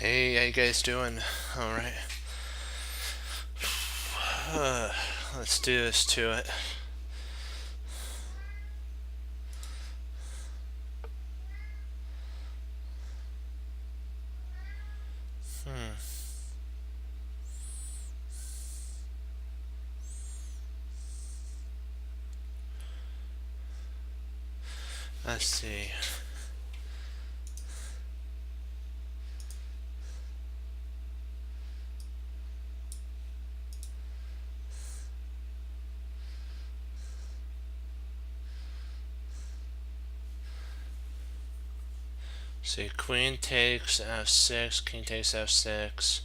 Hey, how you guys doing? All right. Let's do this to it. Hmm. Let's see. See, queen takes f6, king takes f6,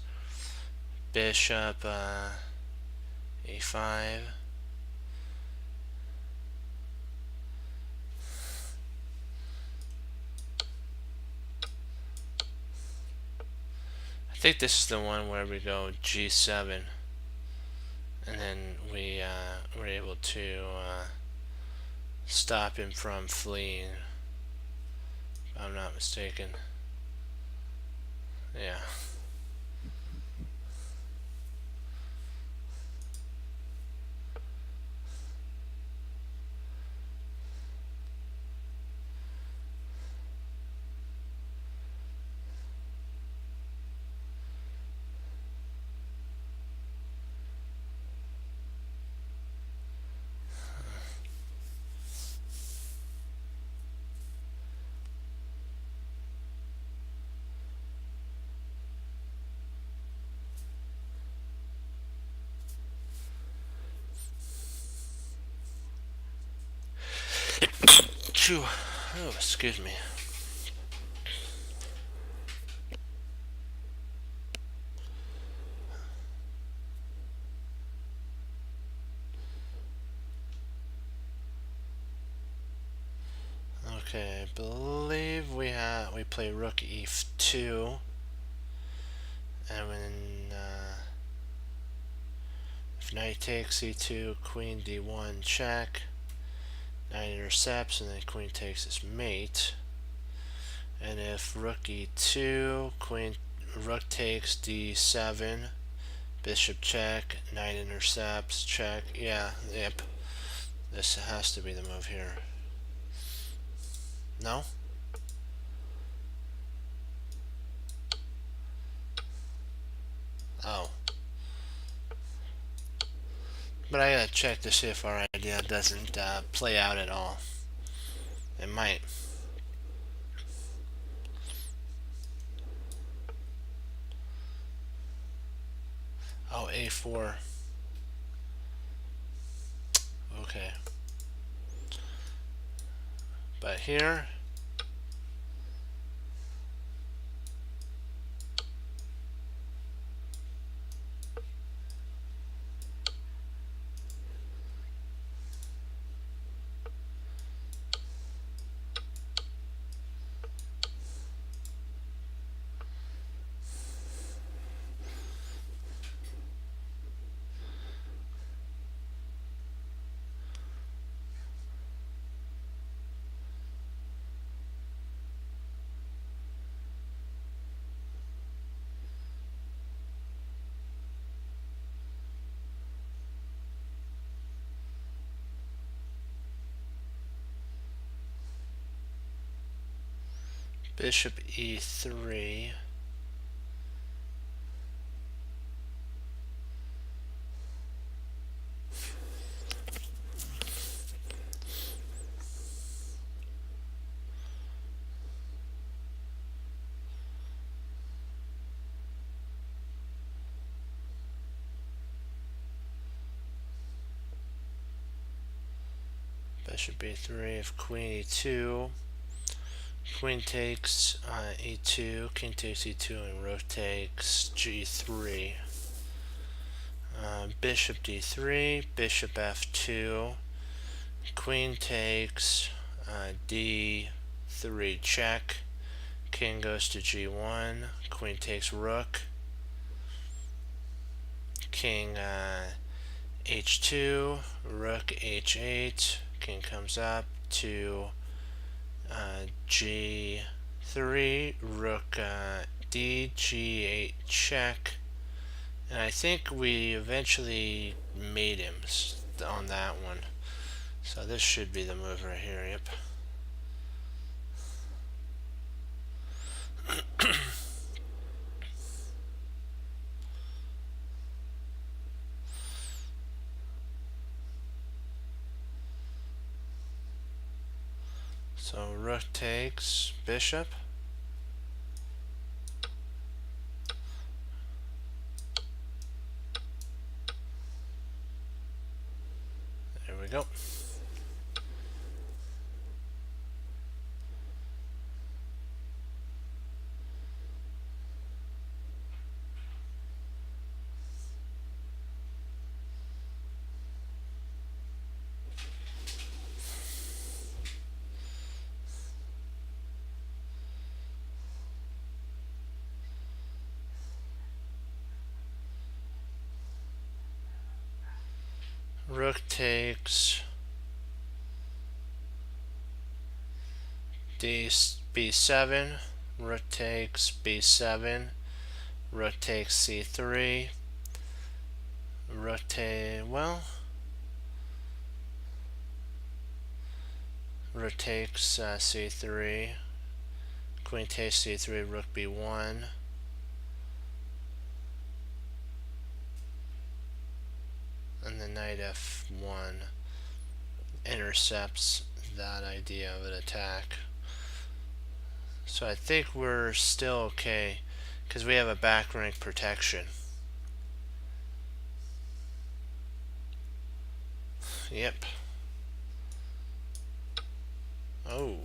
bishop e5. I think this is the one where we go g7, and then we're able to stop him from fleeing. If I'm not mistaken. Yeah. Chew. Oh, excuse me. Okay, I believe we play rook e2, and when if knight takes e2, queen d1 check, knight intercepts, and then queen takes its mate. And if rook e2, rook takes d7, bishop check, knight intercepts, check. Yeah, yep. This has to be the move here. No? Oh. But I gotta check to see if our idea doesn't play out at all. It might. Oh, a4. Okay. But here, bishop e3. Bishop e3. If queen e2, queen takes e2, king takes e2, and rook takes g3. Bishop d3, bishop f2, queen takes d3 check, king goes to g1, queen takes rook, king h2, rook h8, king comes up to g3, rook DG8 check. And I think we eventually made him on that one. So this should be the move right here, yep. So rook takes bishop. There we go. Rook takes b7, rook takes b7, rook takes c3, rook takes, well, rook takes c3, queen takes c3, rook b1, and the knight f1 intercepts that idea of an attack. So I think we're still okay because we have a back rank protection. Yep. Oh.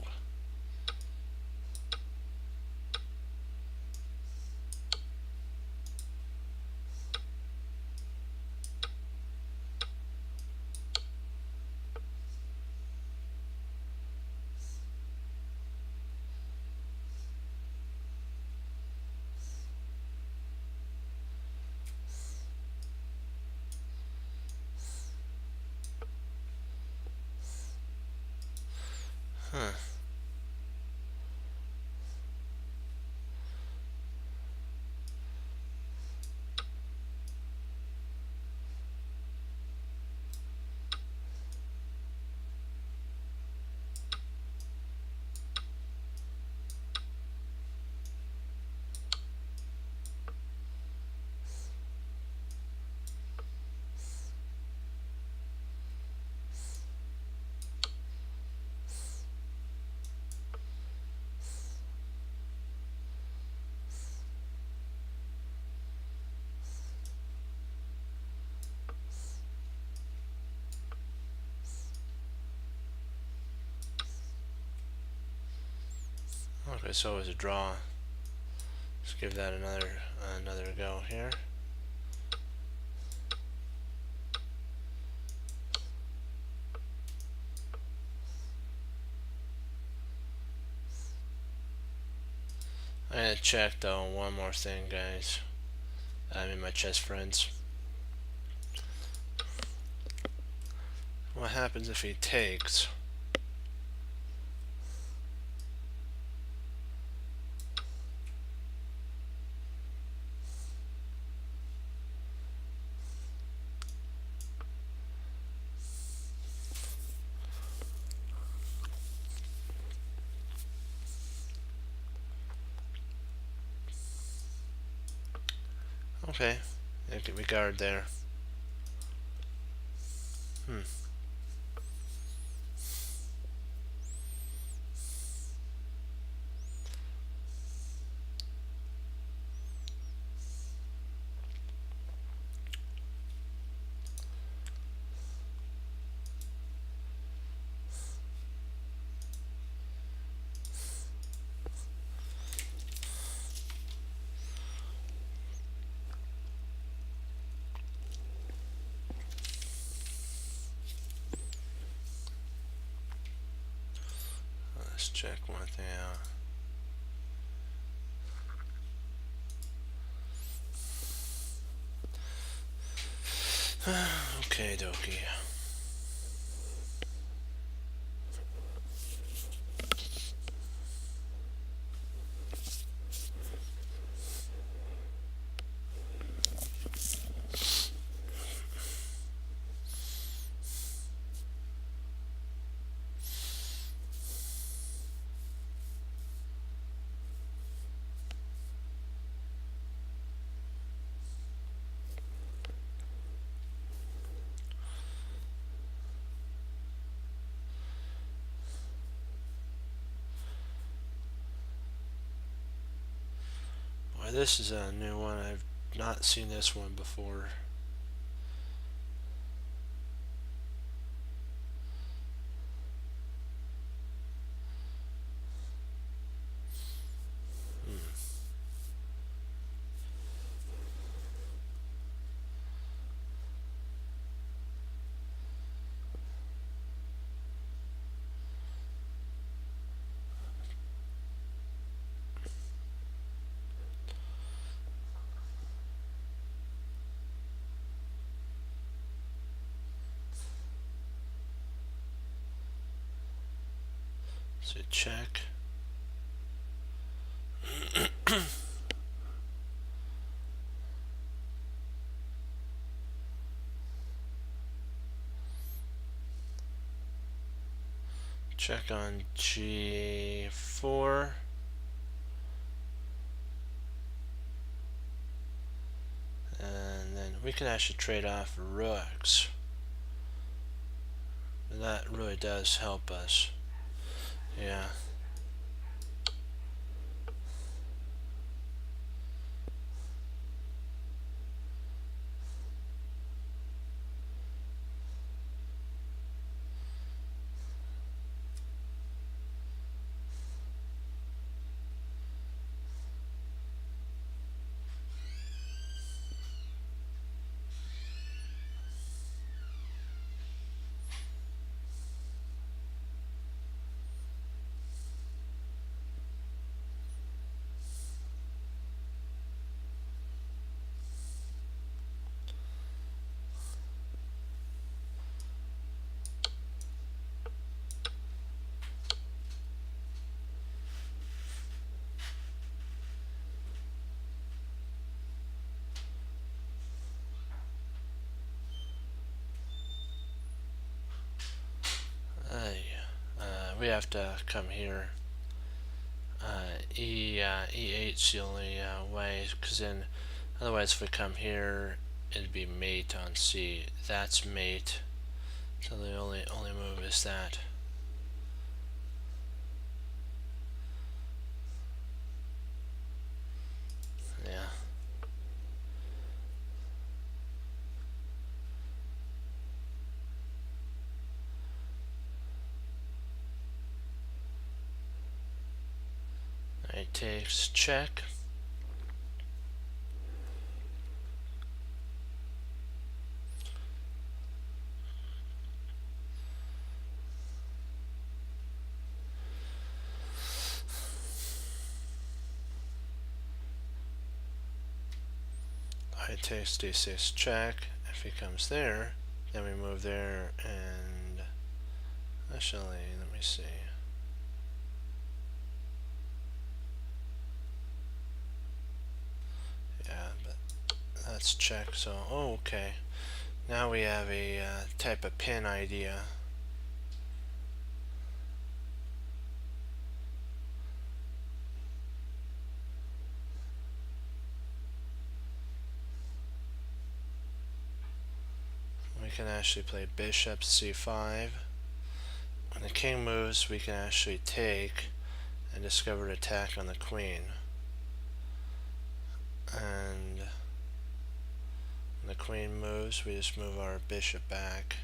Huh. Okay, so it was a draw. Let's give that another go here. I'm gonna check though one more thing, guys. I mean my chess friends. What happens if he takes? Okay, we guard there. Let's check one thing out. Okay, dokie. This is a new one. I've not seen this one before. So check. Check on G4. And then we can actually trade off rooks. And that really does help us. Yeah. We have to come here. E8's the only way, because then otherwise if we come here it'd be mate on C. That's mate. So the only move is that. Yeah. Knight takes check. Knight takes D6 check. If he comes there, then we move there, and actually, let me see. Yeah, but that's check. So, oh, okay. Now we have a type of pin idea. We can actually play bishop c5. When the king moves, we can actually take and discover an attack on the queen. And when the queen moves, we just move our bishop back.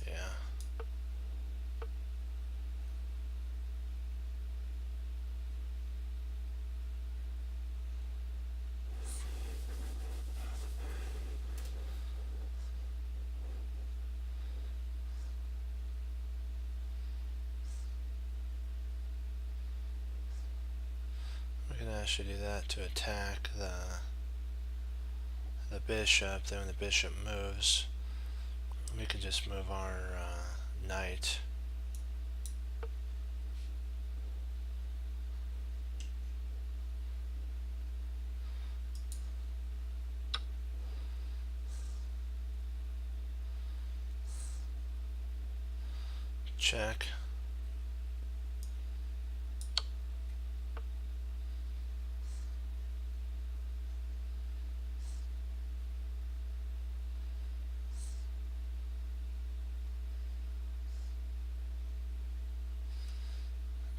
Yeah. We can actually do that to attack the bishop. Then when the bishop moves, we can just move our knight. Check.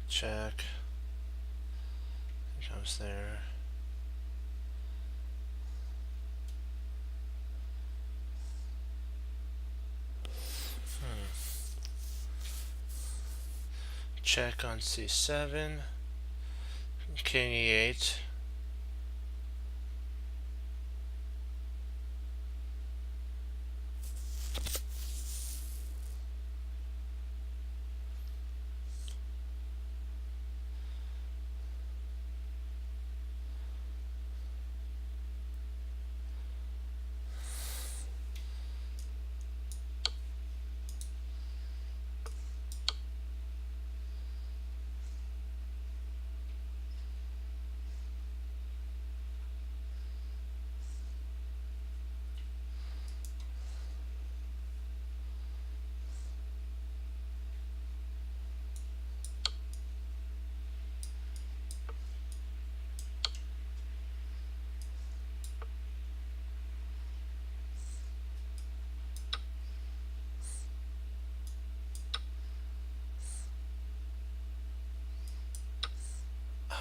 check. It comes there. Check on c7. King e8.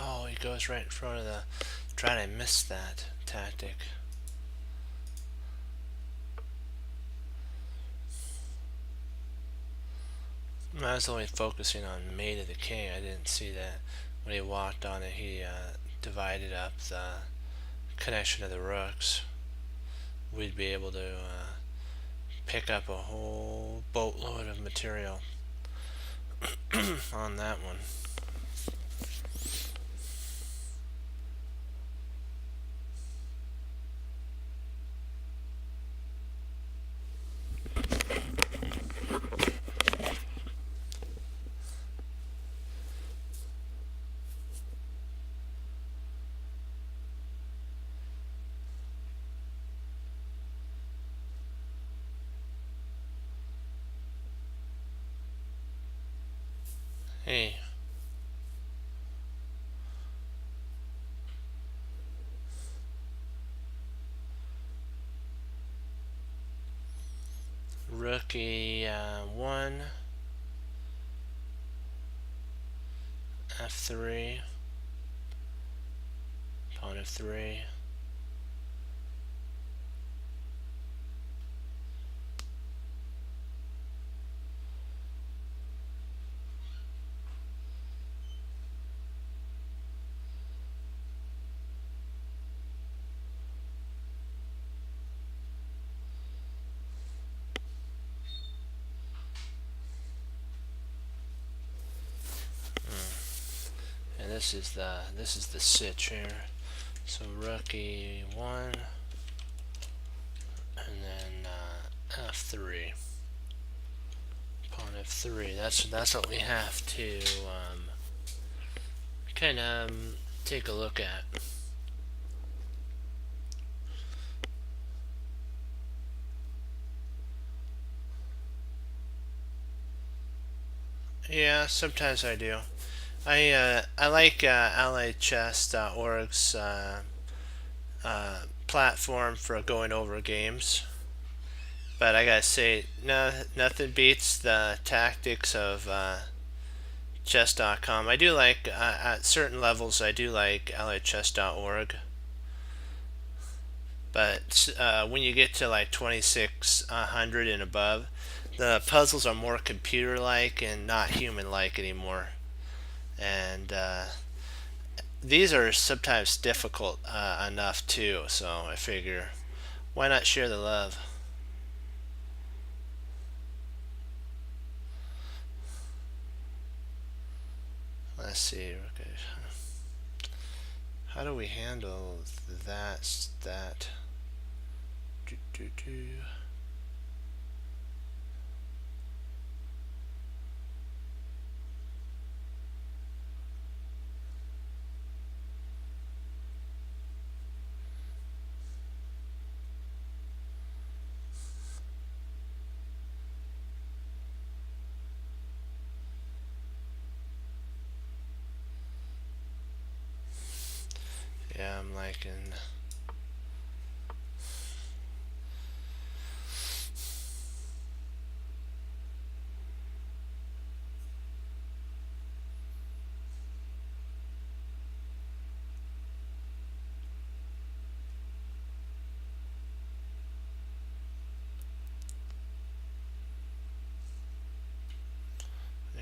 Oh, he goes right in front of the... Trying to miss that tactic. I was only focusing on mate of the king. I didn't see that when he walked on it, he divided up the connection of the rooks. We'd be able to pick up a whole boatload of material on that one. Hey. Rook e1, f3, pawn f3. And this is the sitch here. So rook e1, and then f3, pawn f3. That's what we have to kind of take a look at. Yeah, sometimes I do. I like AllyChess.org's platform for going over games, but I gotta say, no, nothing beats the tactics of chess.com. I do like at certain levels. I do like AllyChess.org, but when you get to like 2600 and above, the puzzles are more computer-like and not human-like anymore. And these are sometimes difficult enough too, so I figure why not share the love. Let's see, okay. How do we handle that? Yeah, I'm liking.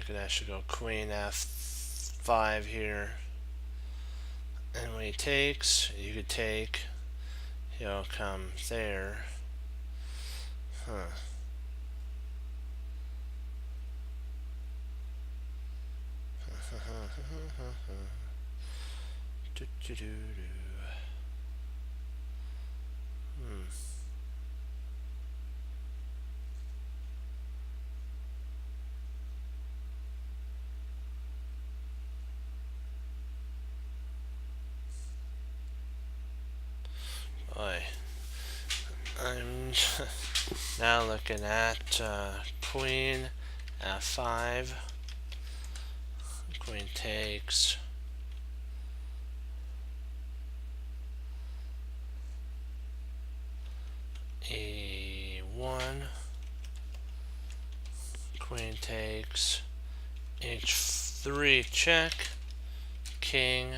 could actually go queen f5 here. And when he takes, you could take, he'll come there. Huh. Boy, I'm now looking at queen f5. Queen takes. E1. Queen takes. H3 check. King.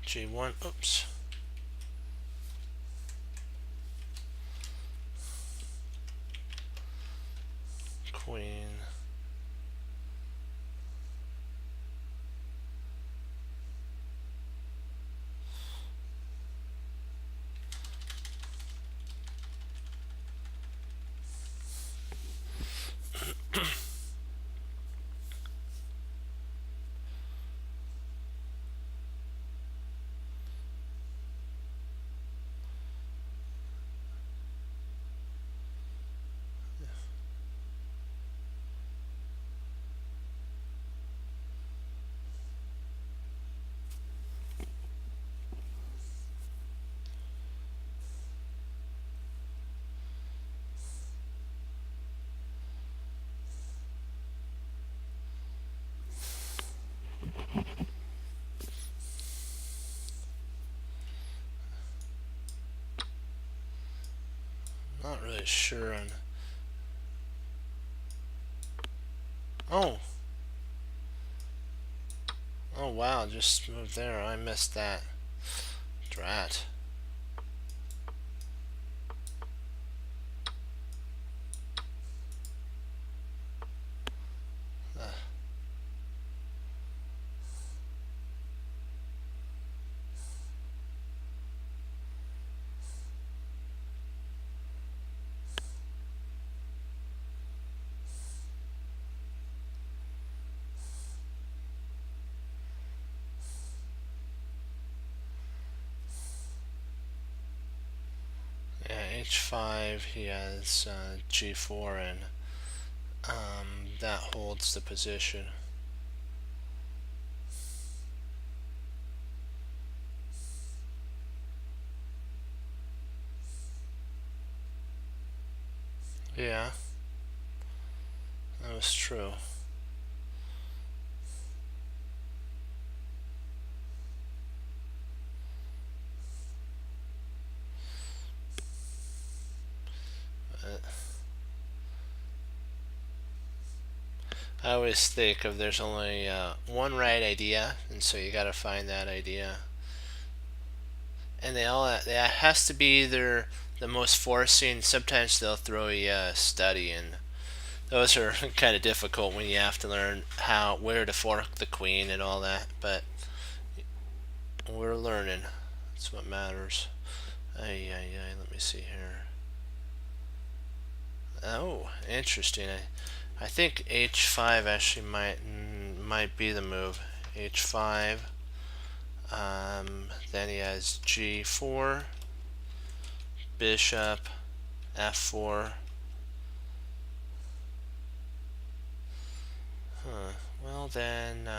G1. Oops. Queen. Not really sure on. Oh. Oh wow, just moved there. I missed that. Drat. Yeah, H5, he has G4, and that holds the position. Yeah, that was true. I always think of there's only one right idea, and so you got to find that idea. And it has to be either the most forcing. Sometimes they'll throw you a study, and those are kind of difficult when you have to learn where to fork the queen and all that. But we're learning. That's what matters. Let me see here. Oh, interesting. I think H5 actually might be the move. H5. Then he has G4, Bishop, F4. Well then,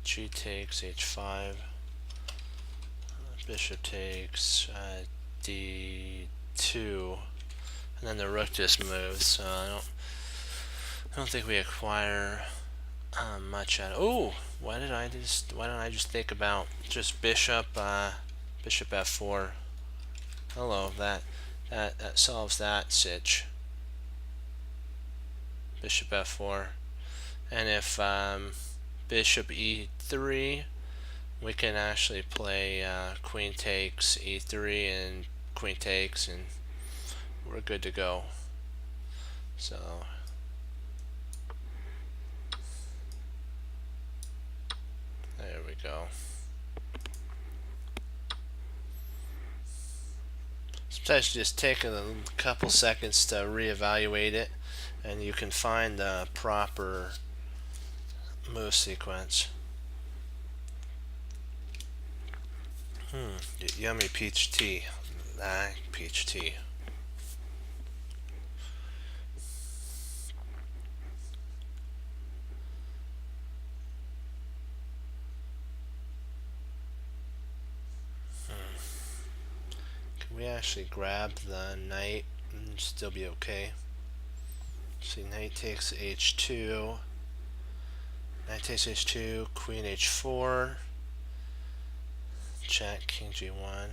G takes H5. Bishop takes D2, and then the rook just moves. So I don't think we acquire much out. Oh, why don't I just think about just bishop F4? Hello, that solves that sitch. Bishop F4, and if bishop E3, we can actually play queen takes e3 and queen takes, and we're good to go. So there we go. Sometimes you just take a couple seconds to reevaluate it, and you can find the proper move sequence. Yummy peach tea. Peach tea. Can we actually grab the knight and still be okay? See, knight takes h2. Knight takes h2, queen h4. Check, king g1.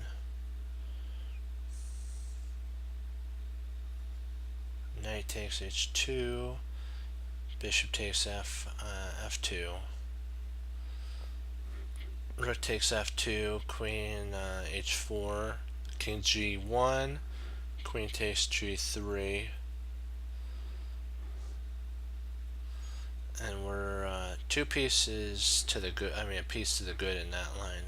Knight takes h2. Bishop takes f2. Rook takes f2, queen h4, king g1, queen takes g3, and we're two pieces to the good. I mean, a piece to the good in that line.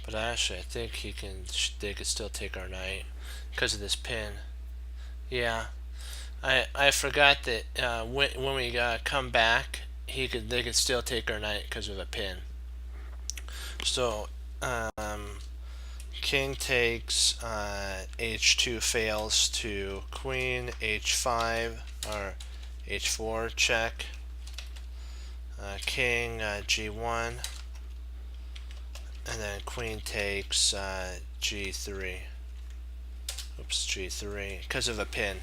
But actually, I think they could still take our knight because of this pin. Yeah, I forgot that when we come back, they could still take our knight because of a pin. So king takes h2 fails to queen h5 or h4 check. King g1, and then queen takes g3. Oops, g3 because of a pin.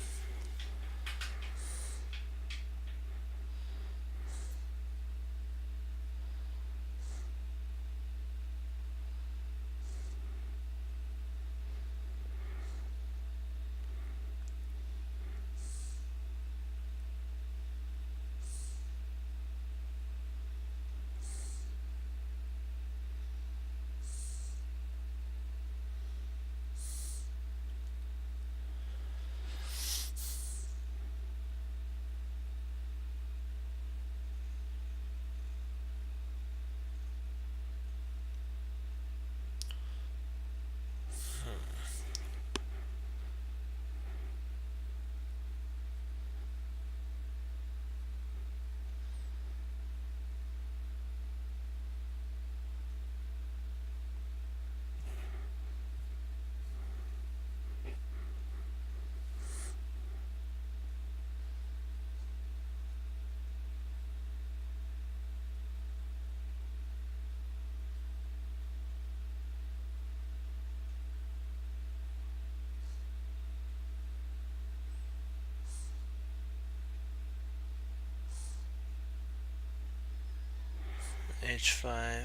h5.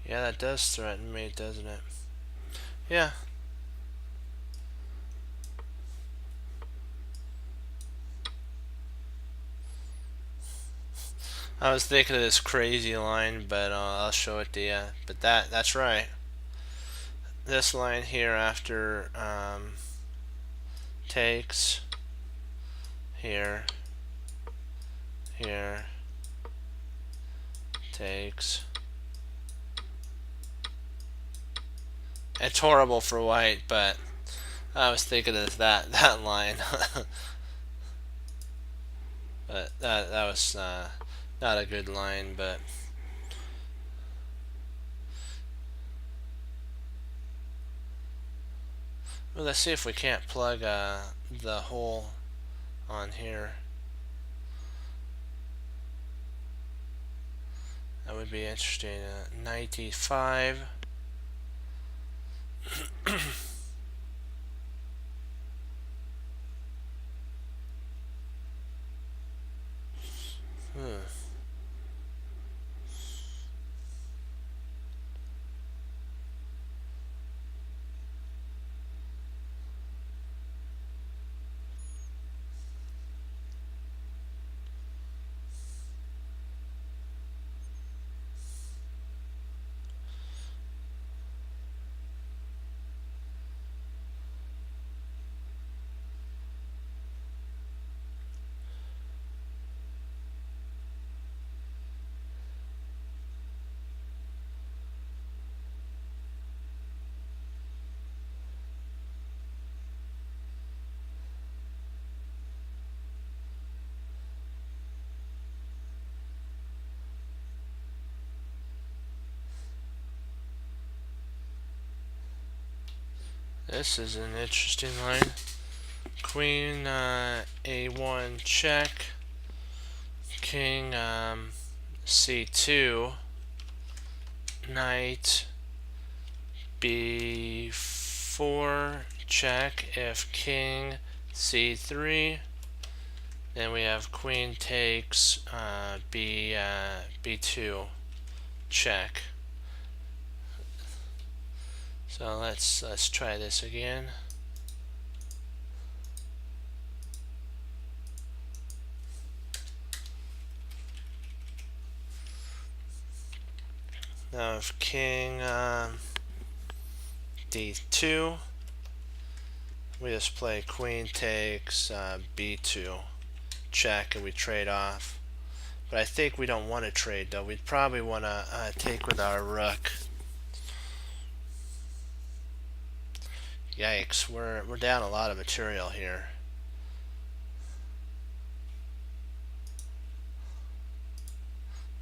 Yeah, that does threaten me, doesn't it? Yeah. I was thinking of this crazy line, but I'll show it to you. But that's right. This line here after takes here, here, takes. It's horrible for white, but I was thinking of that line. But that was not a good line, but well, let's see if we can't plug the hole on here. That would be interesting. 95. This is an interesting line. Queen A1 check. King C2. Knight B4 check. If king C3, then we have queen takes B2 check. So let's try this again. Now if king D2, we just play queen takes B2 check and we trade off. But I think we don't want to trade though. We'd probably want to take with our rook. Yikes, we're down a lot of material here.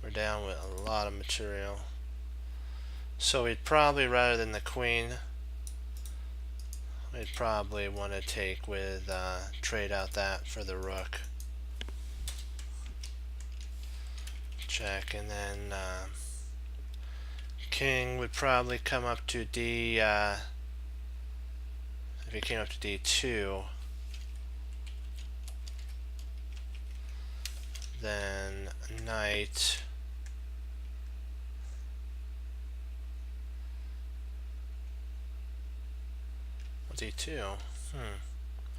We're down with a lot of material. So we'd probably, rather than the queen, we'd probably want to take with, trade out that for the rook. Check, and then king would probably come up to D, if he came up to D2, then knight D2.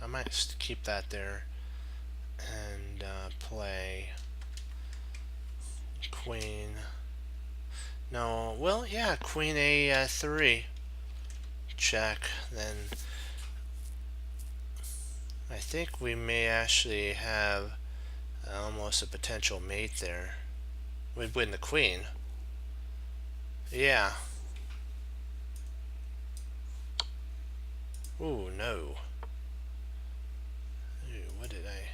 I might keep that there and play queen. No, well, yeah, queen A3 check. Then I think we may actually have almost a potential mate there. We'd win the queen. Yeah. Ooh, no. Ooh, what did I...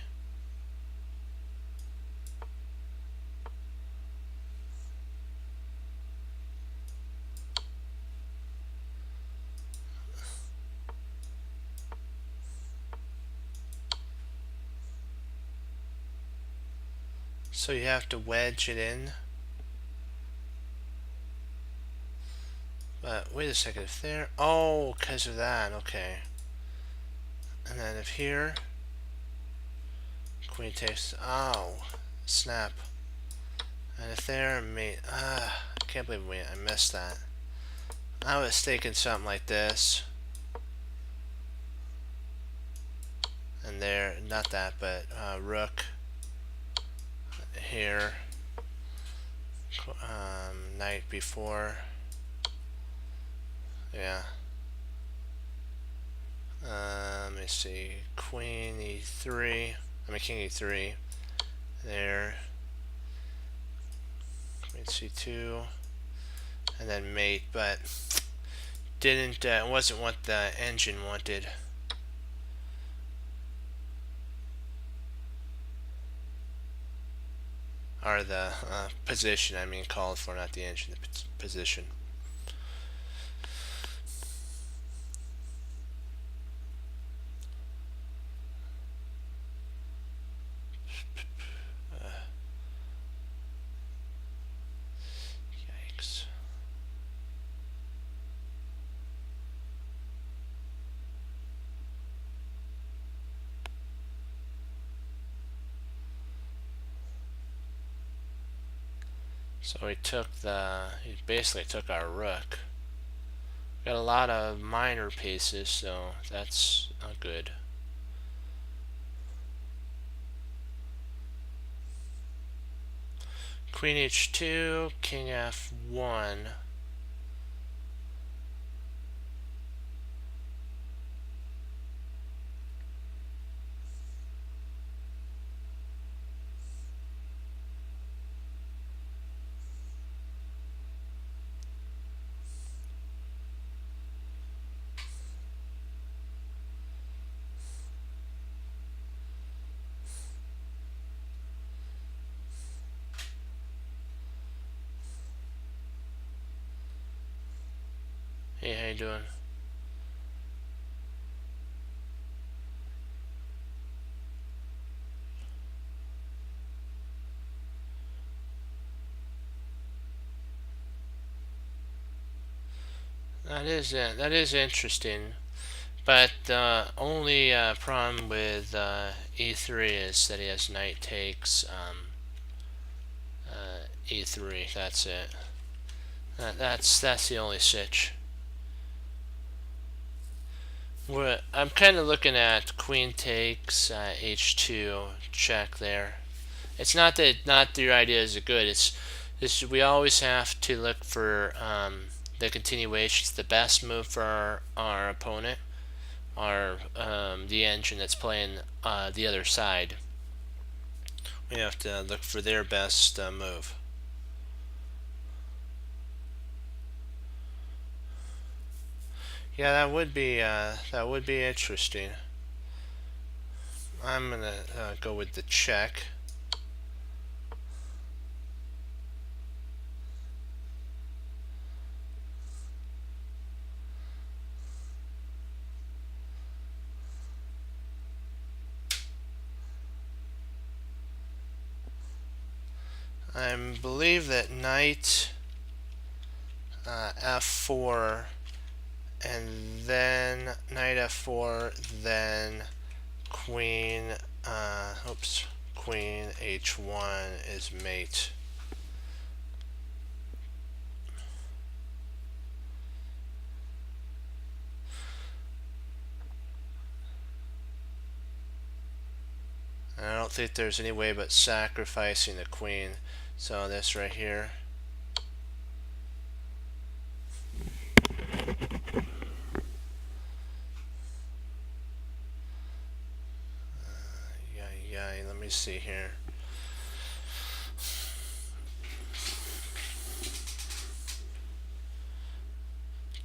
So you have to wedge it in. But wait a second, if there... Oh, because of that, okay. And then if here... Queen takes... Oh, snap. And if there, mate... I can't believe I missed that. I was thinking something like this. And there, not that, but rook here. Knight B4. Yeah. Let me see. Queen E3. I mean, King E3. There. Queen C2. And then mate, but didn't, wasn't what the engine wanted. Or the position, I mean, called for, not the engine, the position. Yikes. So he basically took our rook. Got a lot of minor pieces, so that's not good. Queen H2, King F1. Hey, how you doing? That is interesting. But the only problem with e3 is that he has knight takes e3. That's it. That's the only sitch. I'm kind of looking at queen takes h2 check there. It's not your idea is good. It's we always have to look for the continuation. It's the best move for our opponent, the engine that's playing the other side. We have to look for their best move. Yeah, that would be interesting. I'm gonna go with the check. I believe that knight f4 and then knight f4, then queen queen h1 is mate. And I don't think there's any way but sacrificing the queen. So this right here. Yeah, let me see here.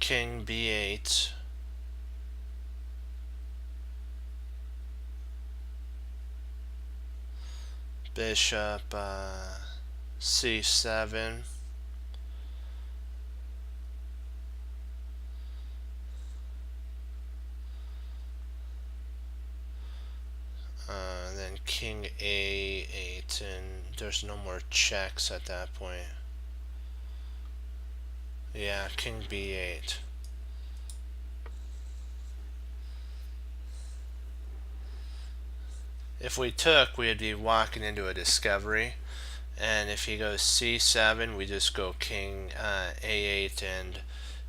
King b8. Bishop c7. Then king a8, and there's no more checks at that point. Yeah, king b8. If we took, we'd be walking into a discovery, and if he goes c7, we just go king a8 and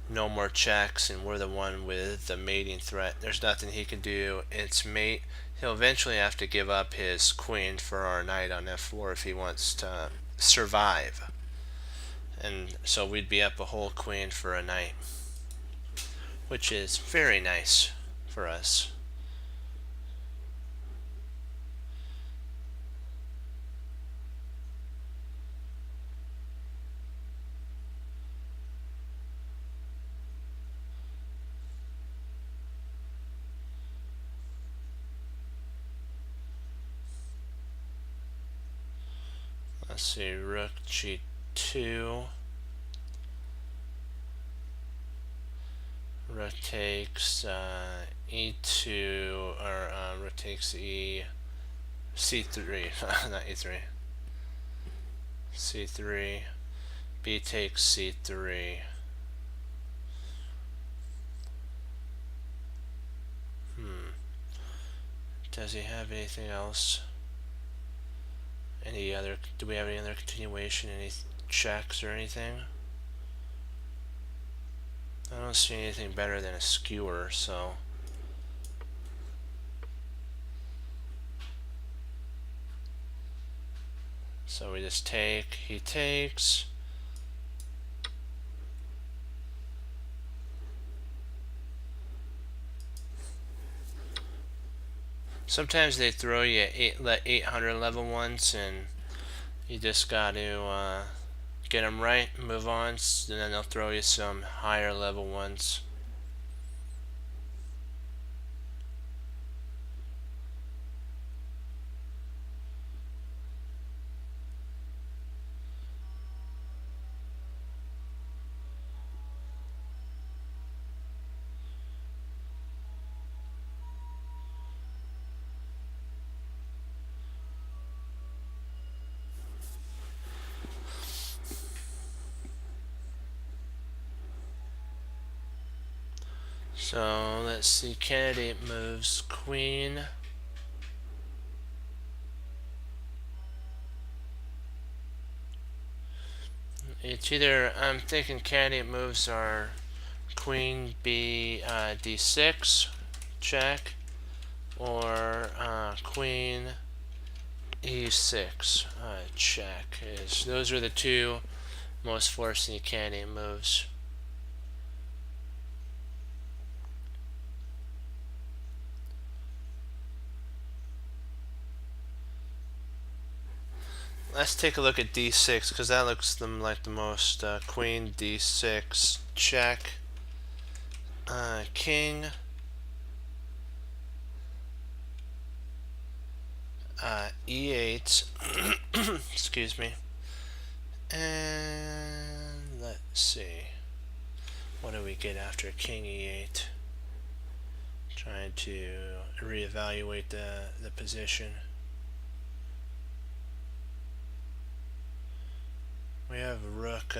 no more checks, and we're the one with the mating threat. There's nothing he can do. It's mate. He'll eventually have to give up his queen for our knight on f4 if he wants to survive. And so we'd be up a whole queen for a knight, which is very nice for us. Let's see, rook g2. Rook takes e2, or rook takes c3, not e3. c3. B takes c3. Does he have anything else? Any other? Do we have any other continuation? Any checks or anything? I don't see anything better than a skewer, so. So we just take, he takes. Sometimes they throw you 800 level ones, and you just got to get them right, move on, and then they'll throw you some higher level ones. So let's see, candidate moves queen. It's either, I'm thinking candidate moves are queen d6 check, or queen e6 check. Those are the two most forcing candidate moves. Let's take a look at d6 because that looks like the most. Queen d6 check, king e8 excuse me, and let's see, what do we get after king e8? Trying to reevaluate the position. We have rook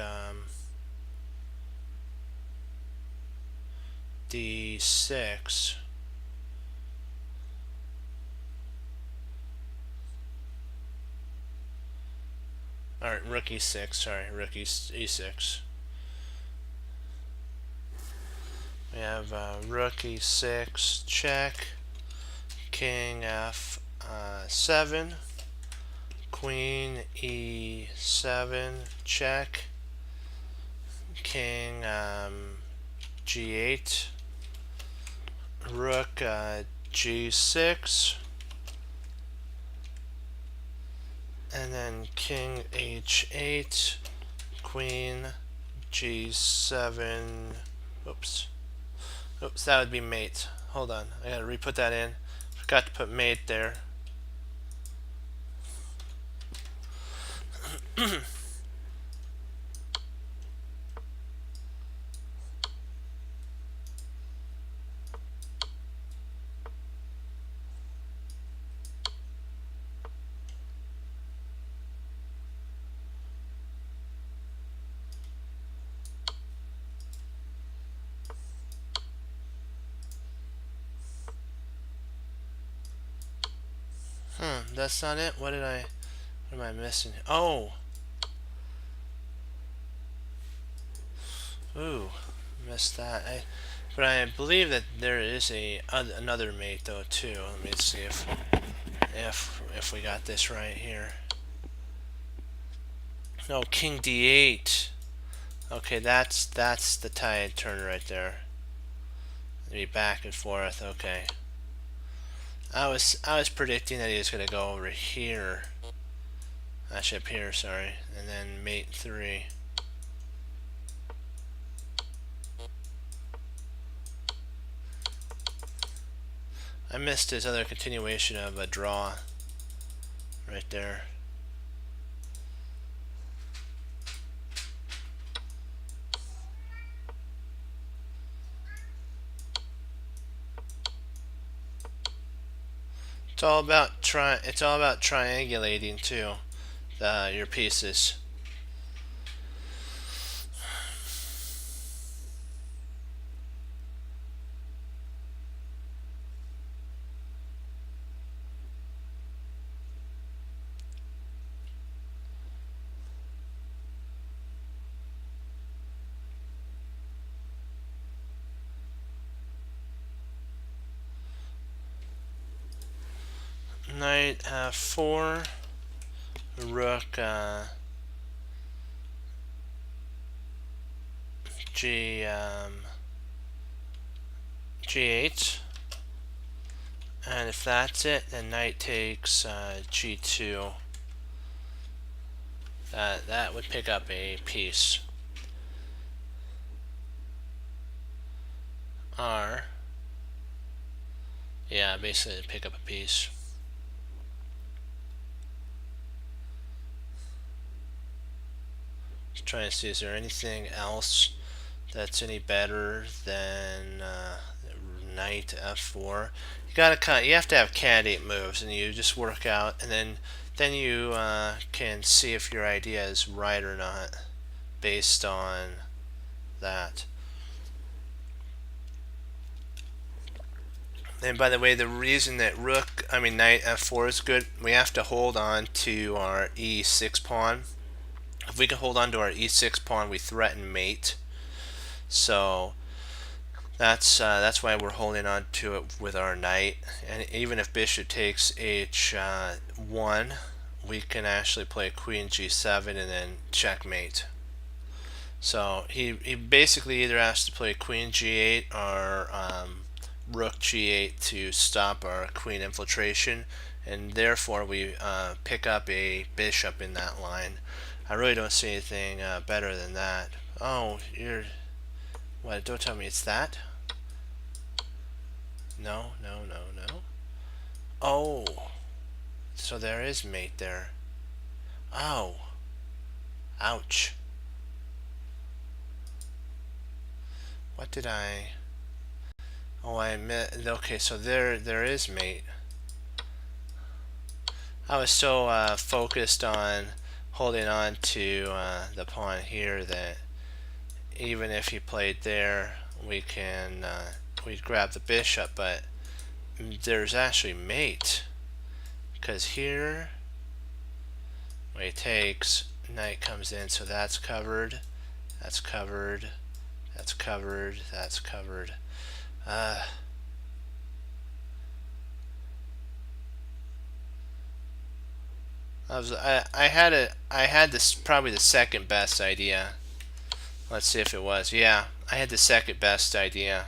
d6. Alright, rook e6, sorry, rook e6. We have rook e6 check, king f7, queen e7 check, king g8, rook g6, and then king h8, queen g7. Oops, that would be mate. Hold on, I gotta re-put that in. Forgot to put mate there. That's not it. What am I missing? Oh! Ooh, missed that. But I believe that there is another mate though too. Let me see if we got this right here. No, king d8. Okay, that's the tide turn right there. Be back and forth. Okay. I was predicting that he was gonna go over here. Actually up here, sorry, and then mate 3. I missed his other continuation of a draw right there. It's all about triangulating too, your pieces. Knight f4, rook g8, and if that's it, then knight takes g2. That would pick up a piece. R. Yeah, basically pick up a piece. Just trying to see, is there anything else that's any better than knight f4? You have to have candidate moves, and you just work out, and then you can see if your idea is right or not based on that. And by the way, the reason that knight f4 is good, we have to hold on to our e6 pawn. If we can hold on to our e6 pawn, we threaten mate. So that's why we're holding on to it with our knight. And even if bishop takes h1, we can actually play queen g7 and then checkmate. So he basically either has to play queen g8 or rook g8 to stop our queen infiltration, and therefore we pick up a bishop in that line. I really don't see anything better than that. Oh, what? Don't tell me it's that. No, no, no, no. Oh, so there is mate there. Oh, ouch. What did I? Oh, I admit. Okay, so there is mate. I was so focused on holding on to the pawn here that even if he played there, we'd grab the bishop. But there's actually mate, because here when he takes, knight comes in, so that's covered, that's covered, that's covered, that's covered. I had this probably the second best idea. Let's see if it was. Yeah, I had the second best idea.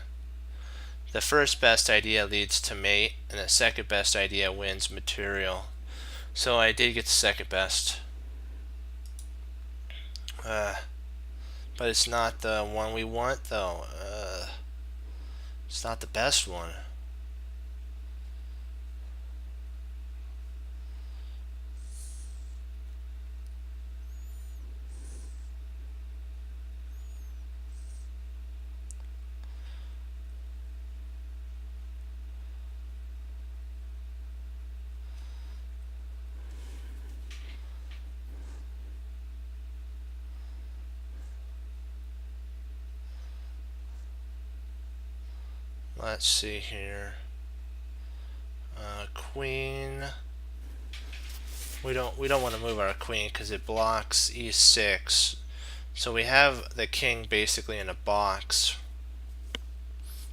The first best idea leads to mate, and the second best idea wins material. So I did get the second best. But it's not the one we want, though. It's not the best one. Let's see here. Queen. We don't want to move our queen because it blocks e6. So we have the king basically in a box.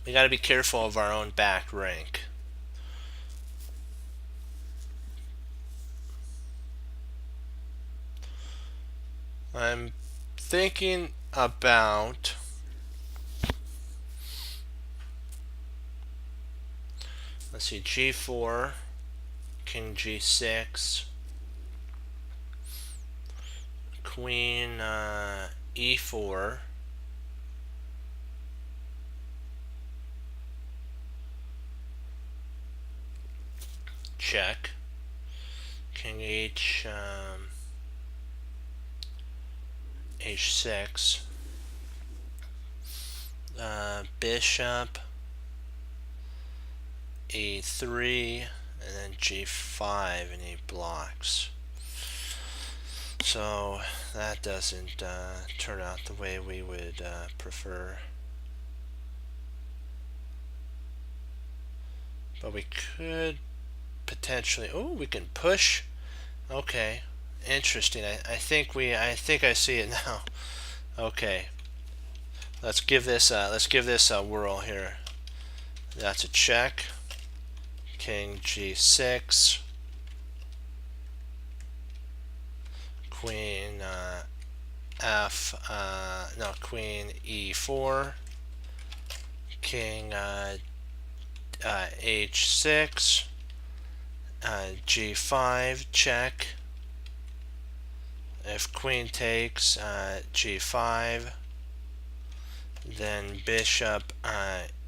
We got to be careful of our own back rank. I'm thinking about let's see, g4, king g6, queen e4, check, king h6, bishop e3, and then g5, and he blocks. So that doesn't turn out the way we would prefer. But we could potentially, oh, we can push. Okay, interesting. I think I see it now. Okay, let's give this a whirl here. That's a check. King g6, queen queen e4, king h6, g5, check. If queen takes, g5, then bishop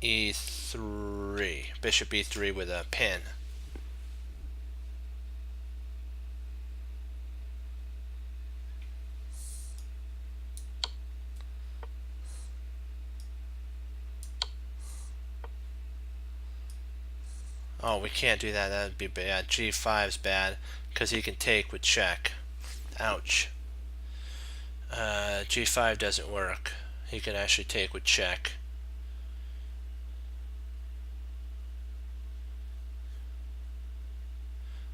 e3, bishop e3 with a pin. Oh, we can't do that. That would be bad. G5 is bad because he can take with check. Ouch. G5 doesn't work. He can actually take with check.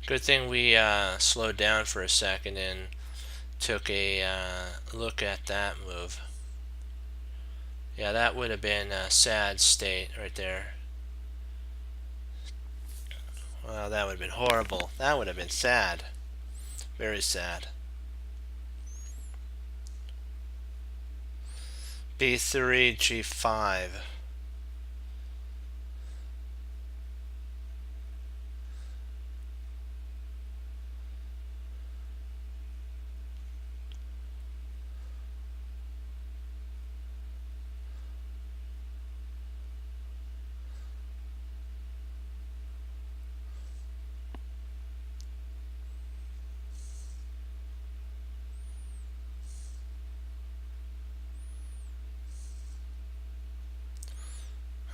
Good thing we slowed down for a second and took a look at that move. Yeah, that would have been a sad state right there. Well, that would have been horrible. That would have been sad. Very sad. B3, G5.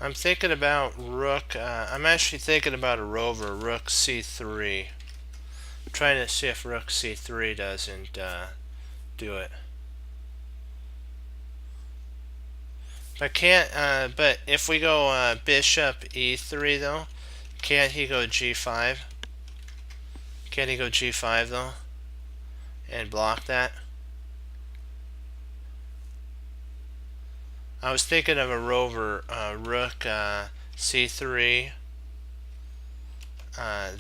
I'm thinking about rook. I'm actually thinking about a rover, rook c3. I'm trying to see if rook c3 doesn't do it. But can't. But if we go bishop e3 though, can't he go g5? Can't he go g5 though, and block that? I was thinking of a rover, rook c3,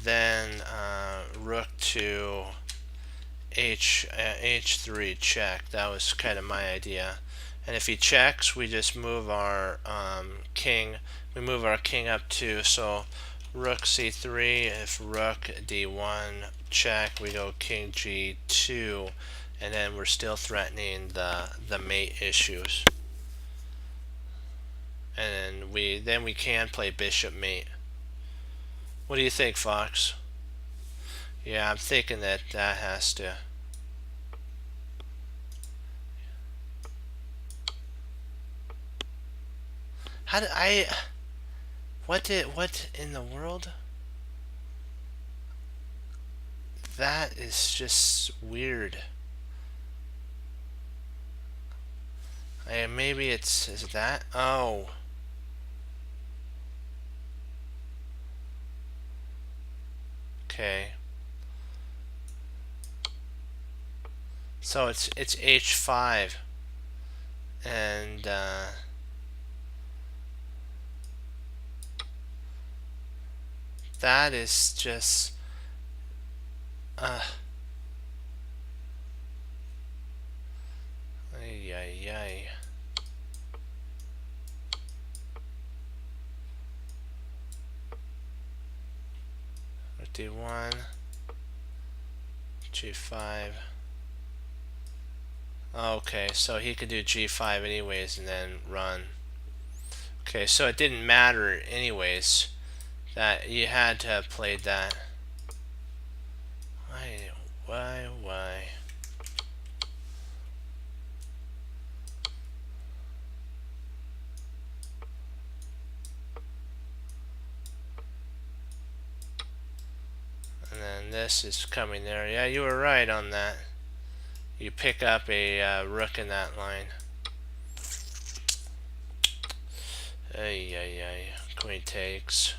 then rook to h3 check. That was kind of my idea. And if he checks, we just move our king. We move our king up too. So rook c3. If rook d1 check, we go king g2, and then we're still threatening the mate issues. And then we can play bishop mate. What do you think, Fox? Yeah, I'm thinking that that has to. How did I? What in the world? That is just weird. Maybe is that? Oh. Okay. So it's h5, and that is just ay ay ay. D1, G5. Okay, so he could do G5 anyways and then run. Okay, so it didn't matter anyways that you had to have played that. Why? And then this is coming there. Yeah, you were right on that. You pick up a rook in that line. Ay. Queen takes.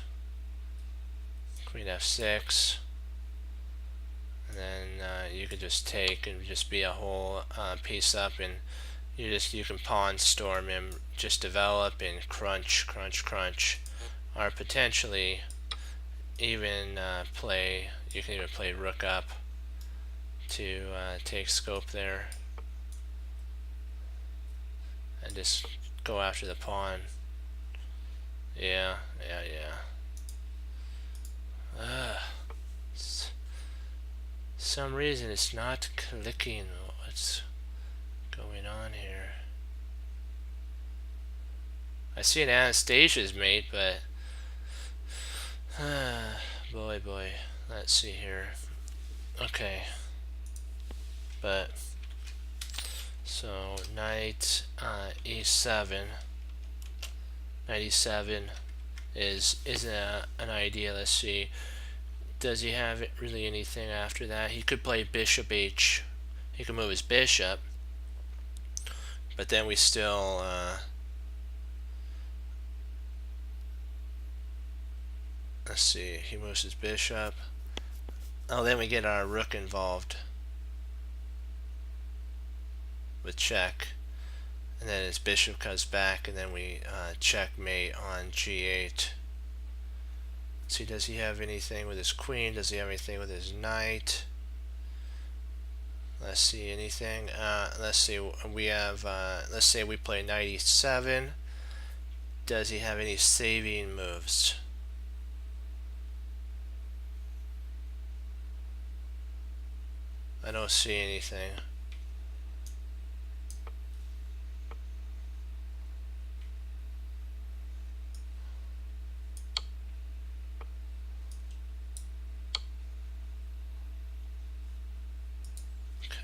Queen f6. And then you could just take and just be a whole piece up, and you can pawn storm him, just develop and crunch, or potentially even play. You can even play rook up to take scope there, and just go after the pawn. Yeah. Some reason it's not clicking. What's going on here? I see an Anastasia's mate, but boy. Let's see here. Okay, but so knight e7. Knight e7 is an idea. Let's see. Does he have really anything after that? He could play bishop h. He could move his bishop, but then we still let's see. He moves his bishop. Oh, then we get our rook involved with check, and then his bishop comes back, and then we checkmate on g8. See, does he have anything with his queen? Does he have anything with his knight? Let's see, anything. Let's see, we have, let's say we play knight e7. Does he have any saving moves? I don't see anything. Okay.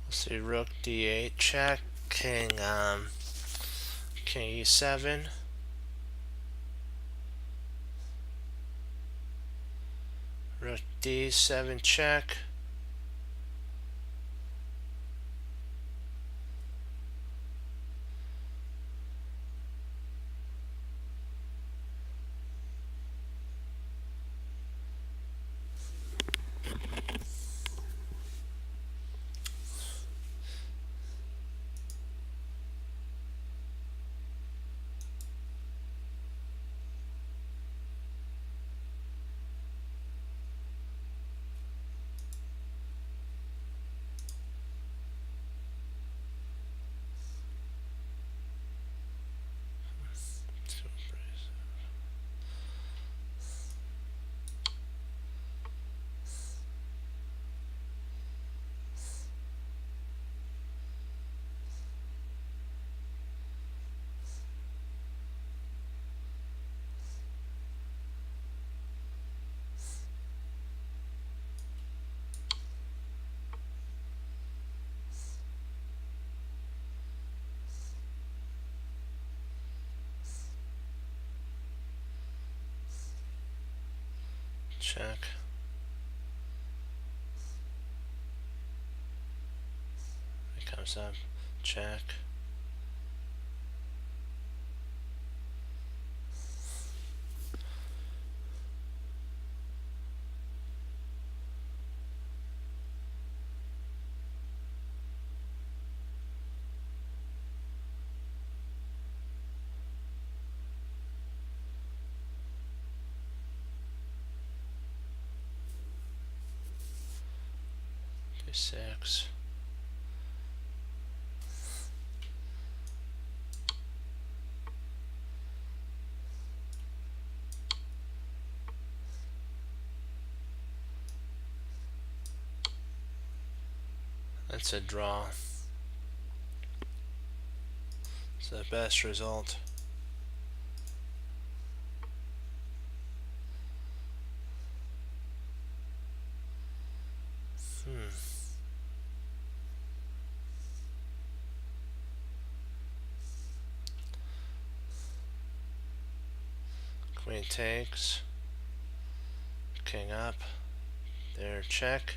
Let's see, rook d8 check, king e7. Rook d7 check. Check. It comes up. Check. D6. That's a draw. It's the best result. Queen takes. King up. There, check.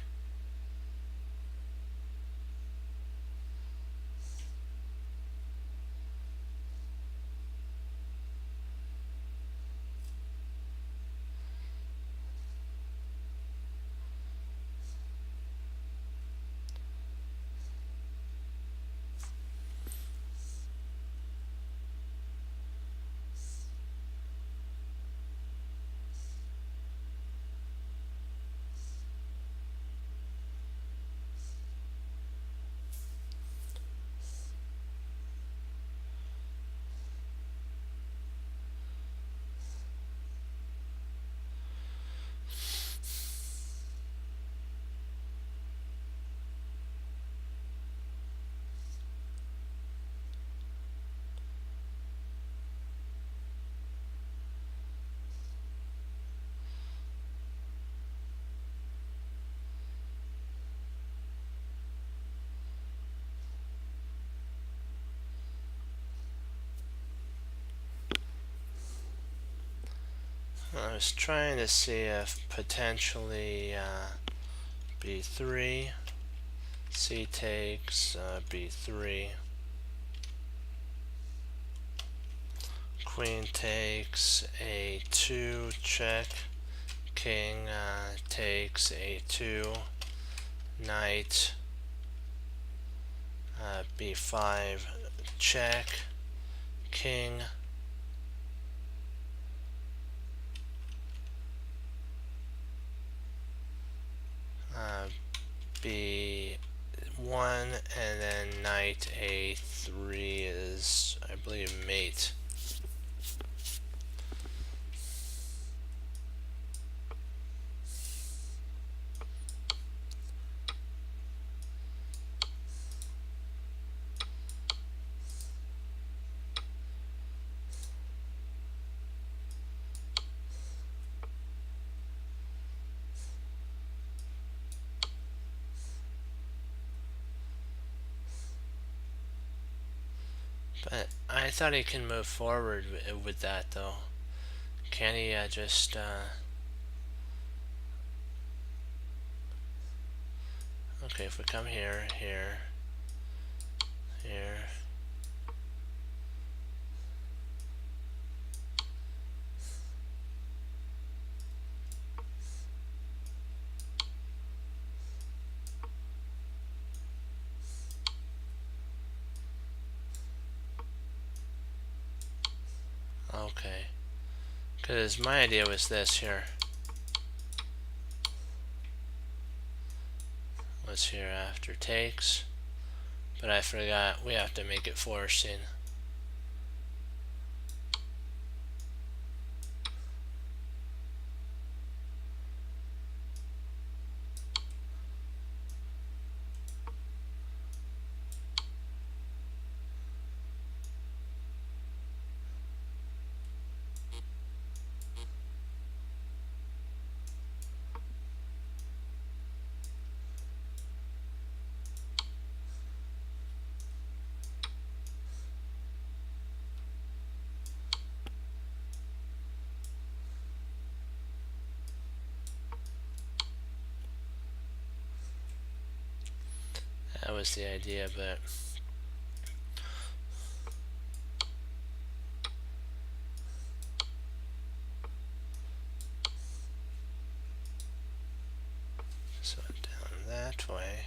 I was trying to see if potentially b3, c takes b3, queen takes a2, check, king takes a2, knight b5, check, king, b1, and then knight a3 is, I believe, mate. But I thought he can move forward with that, though. Can he just... Okay, if we come here, here, here... Okay. Because my idea was this here. What's here after takes? But I forgot we have to make it forcing. That was the idea, but... So down that way.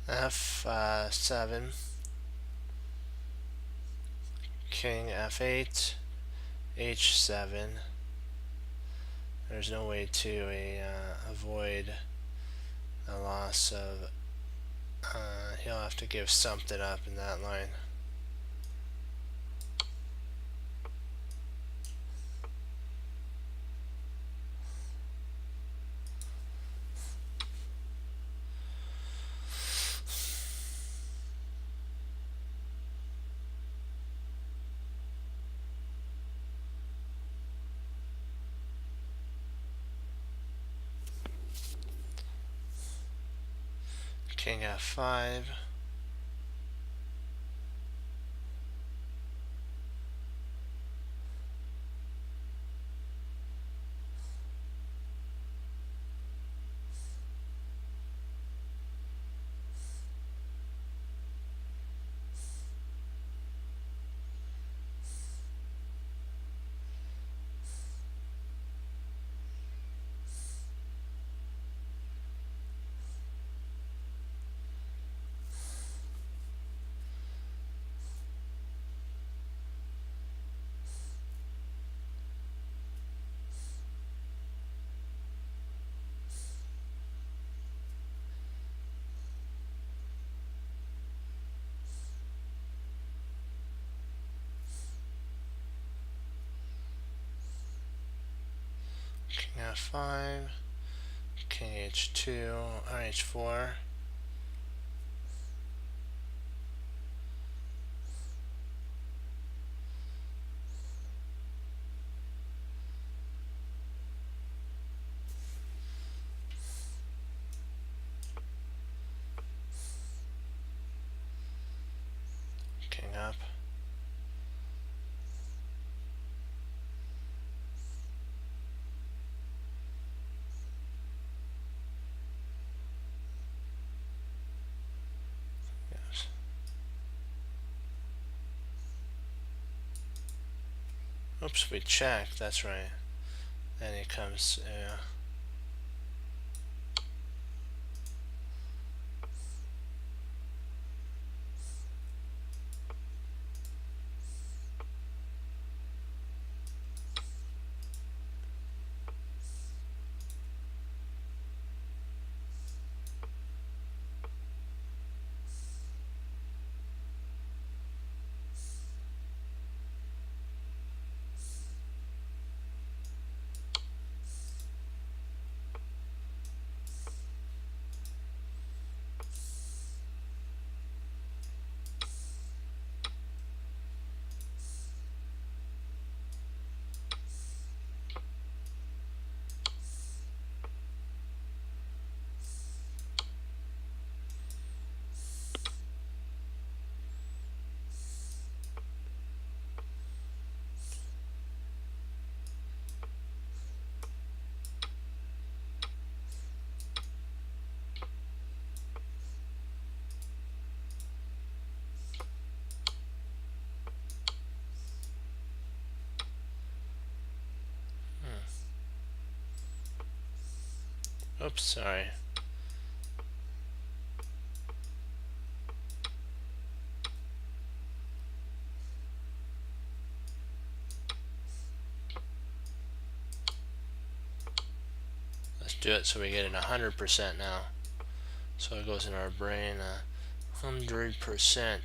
F7, king f8, h7. There's no way to avoid the loss of... he'll have to give something up in that line. King f5. F5, King H2, RH4. King up. Yes. Oops, we checked. That's right. Then he comes. Oops, sorry. Let's do it so we get it 100% now. So it goes in our brain 100%.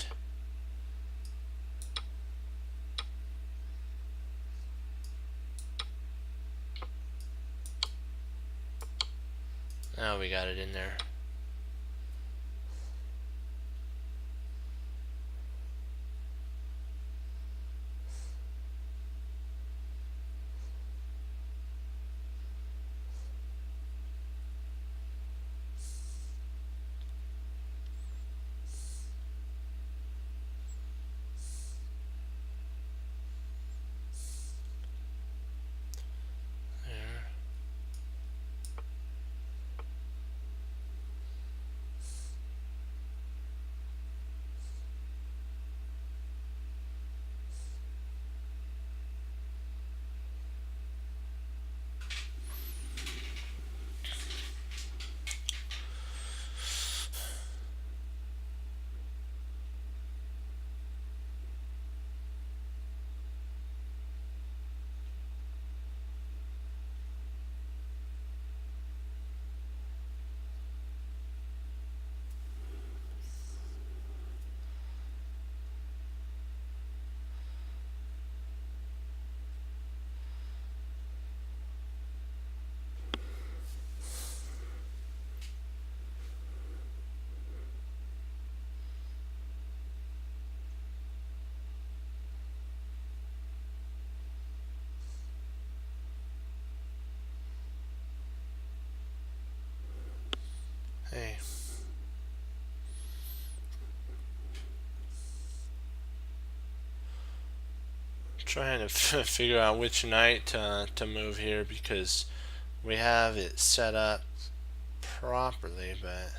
Now we got it in there. There. Hey. Trying to figure out which knight to move here because we have it set up properly, but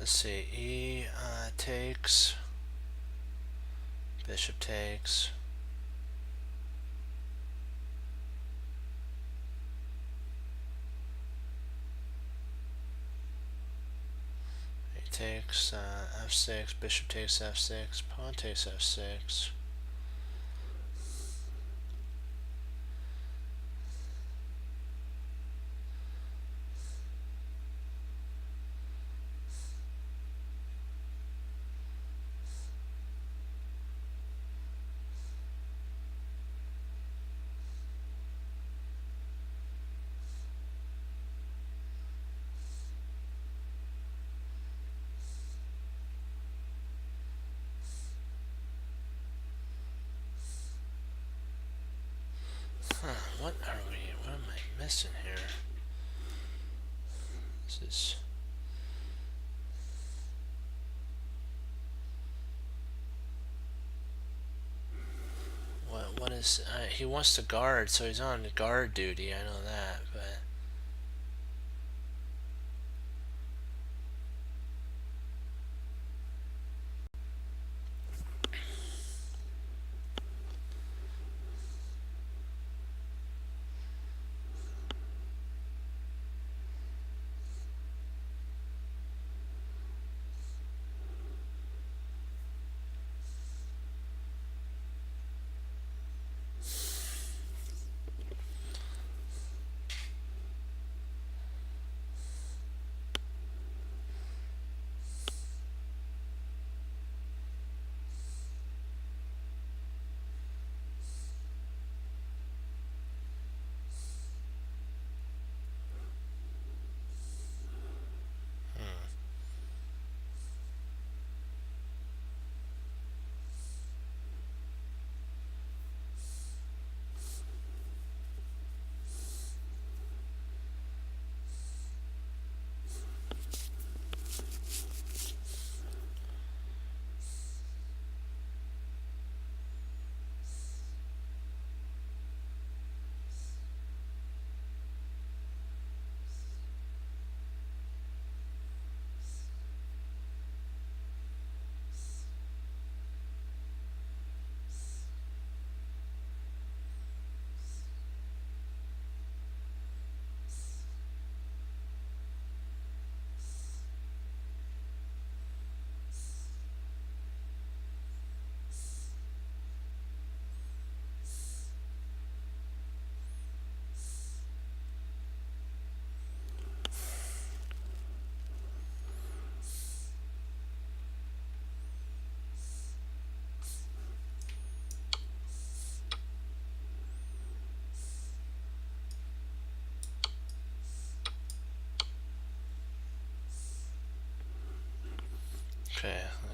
let's see, E takes, bishop takes. E takes f6, bishop takes f6, pawn takes f6. What am I missing here? This is... What is... he wants to guard, so he's on guard duty, I know that, but...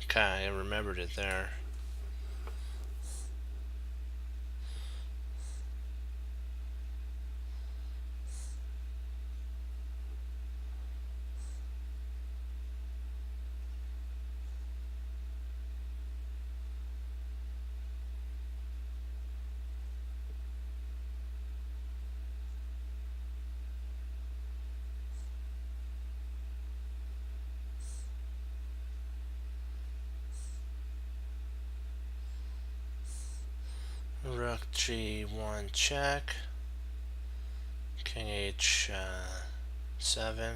Okay, I remembered it there. Rook G1 check. King H7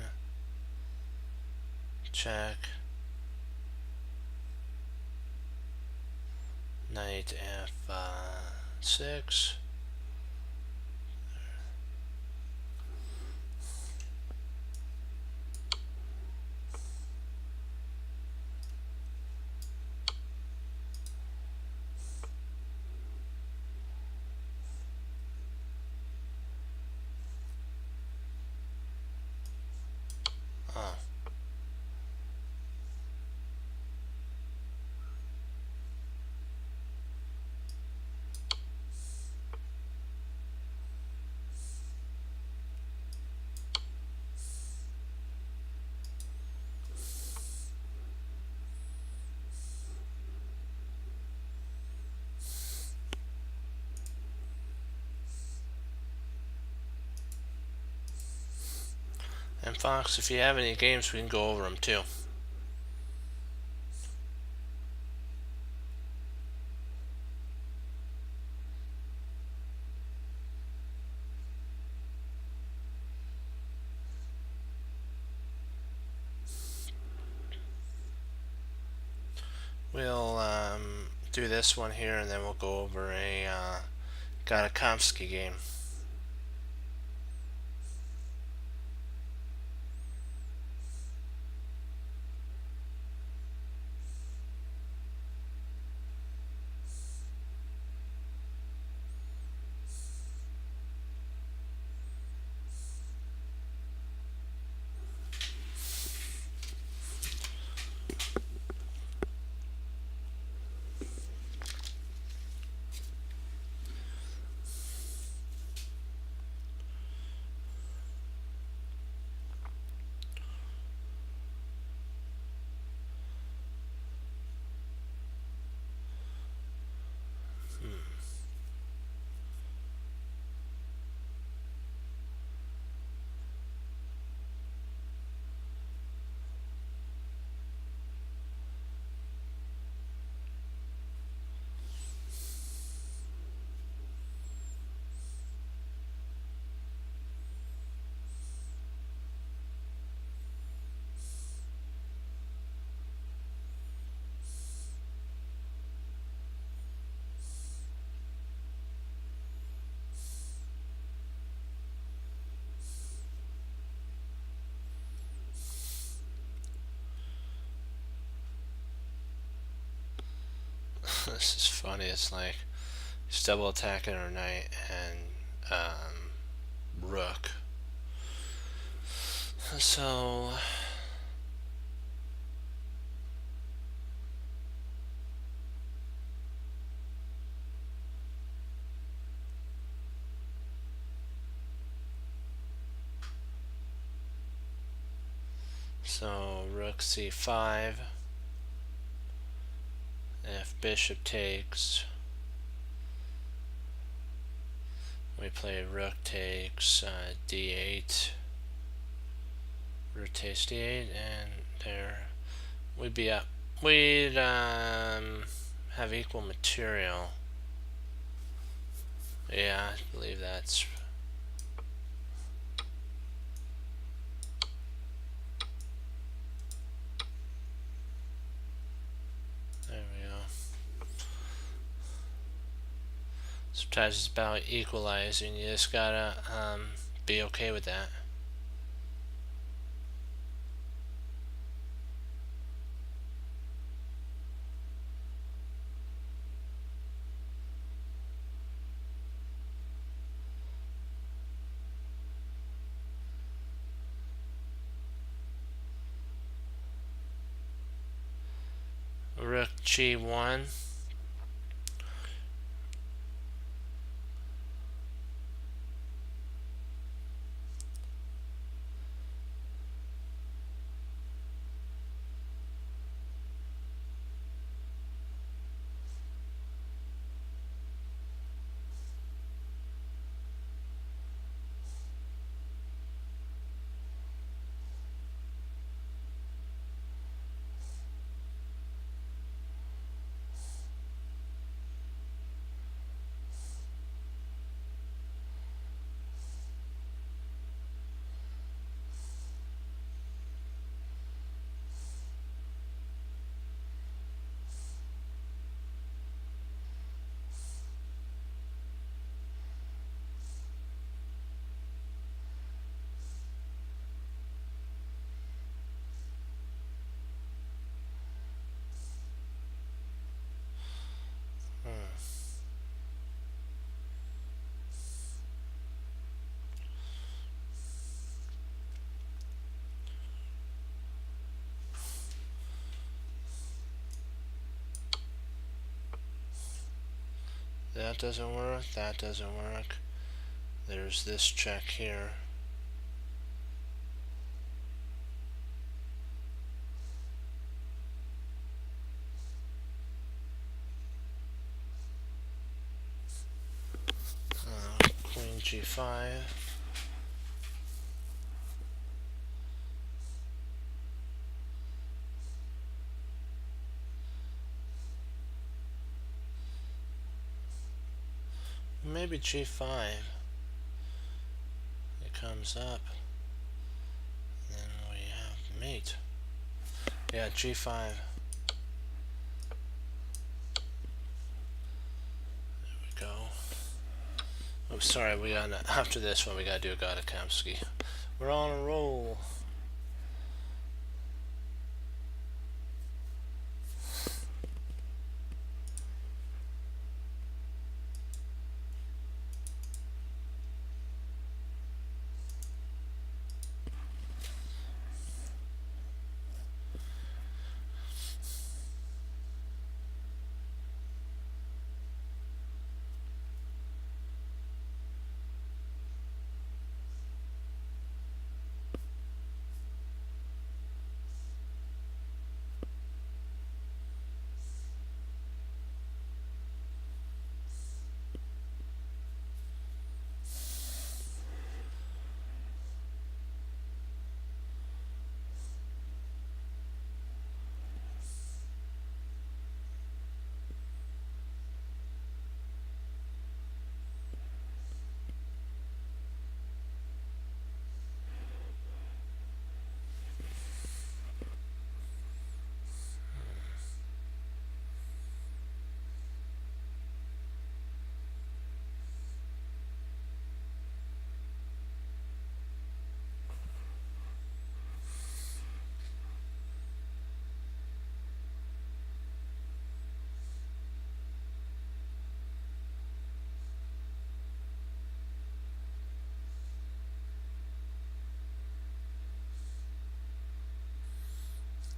check. Knight F6. Oh. And Fox, if you have any games, we can go over them too. we'll do this one here, and then we'll go over a Gadakovsky game. This is funny. It's like he's double attacking our knight and rook. So rook c5. If bishop takes, we play rook takes d8. Rook takes d8, and there we'd be up. We'd have equal material. Yeah, I believe that's. There we go. Sometimes it's about equalizing. You just gotta be okay with that. Rook g1. That doesn't work. That doesn't work. There's this check here. Queen g5. Maybe g5. It comes up. Then we have mate. Yeah, g5. sorry, we got after this one we gotta do a Gadakamsky. We're on a roll.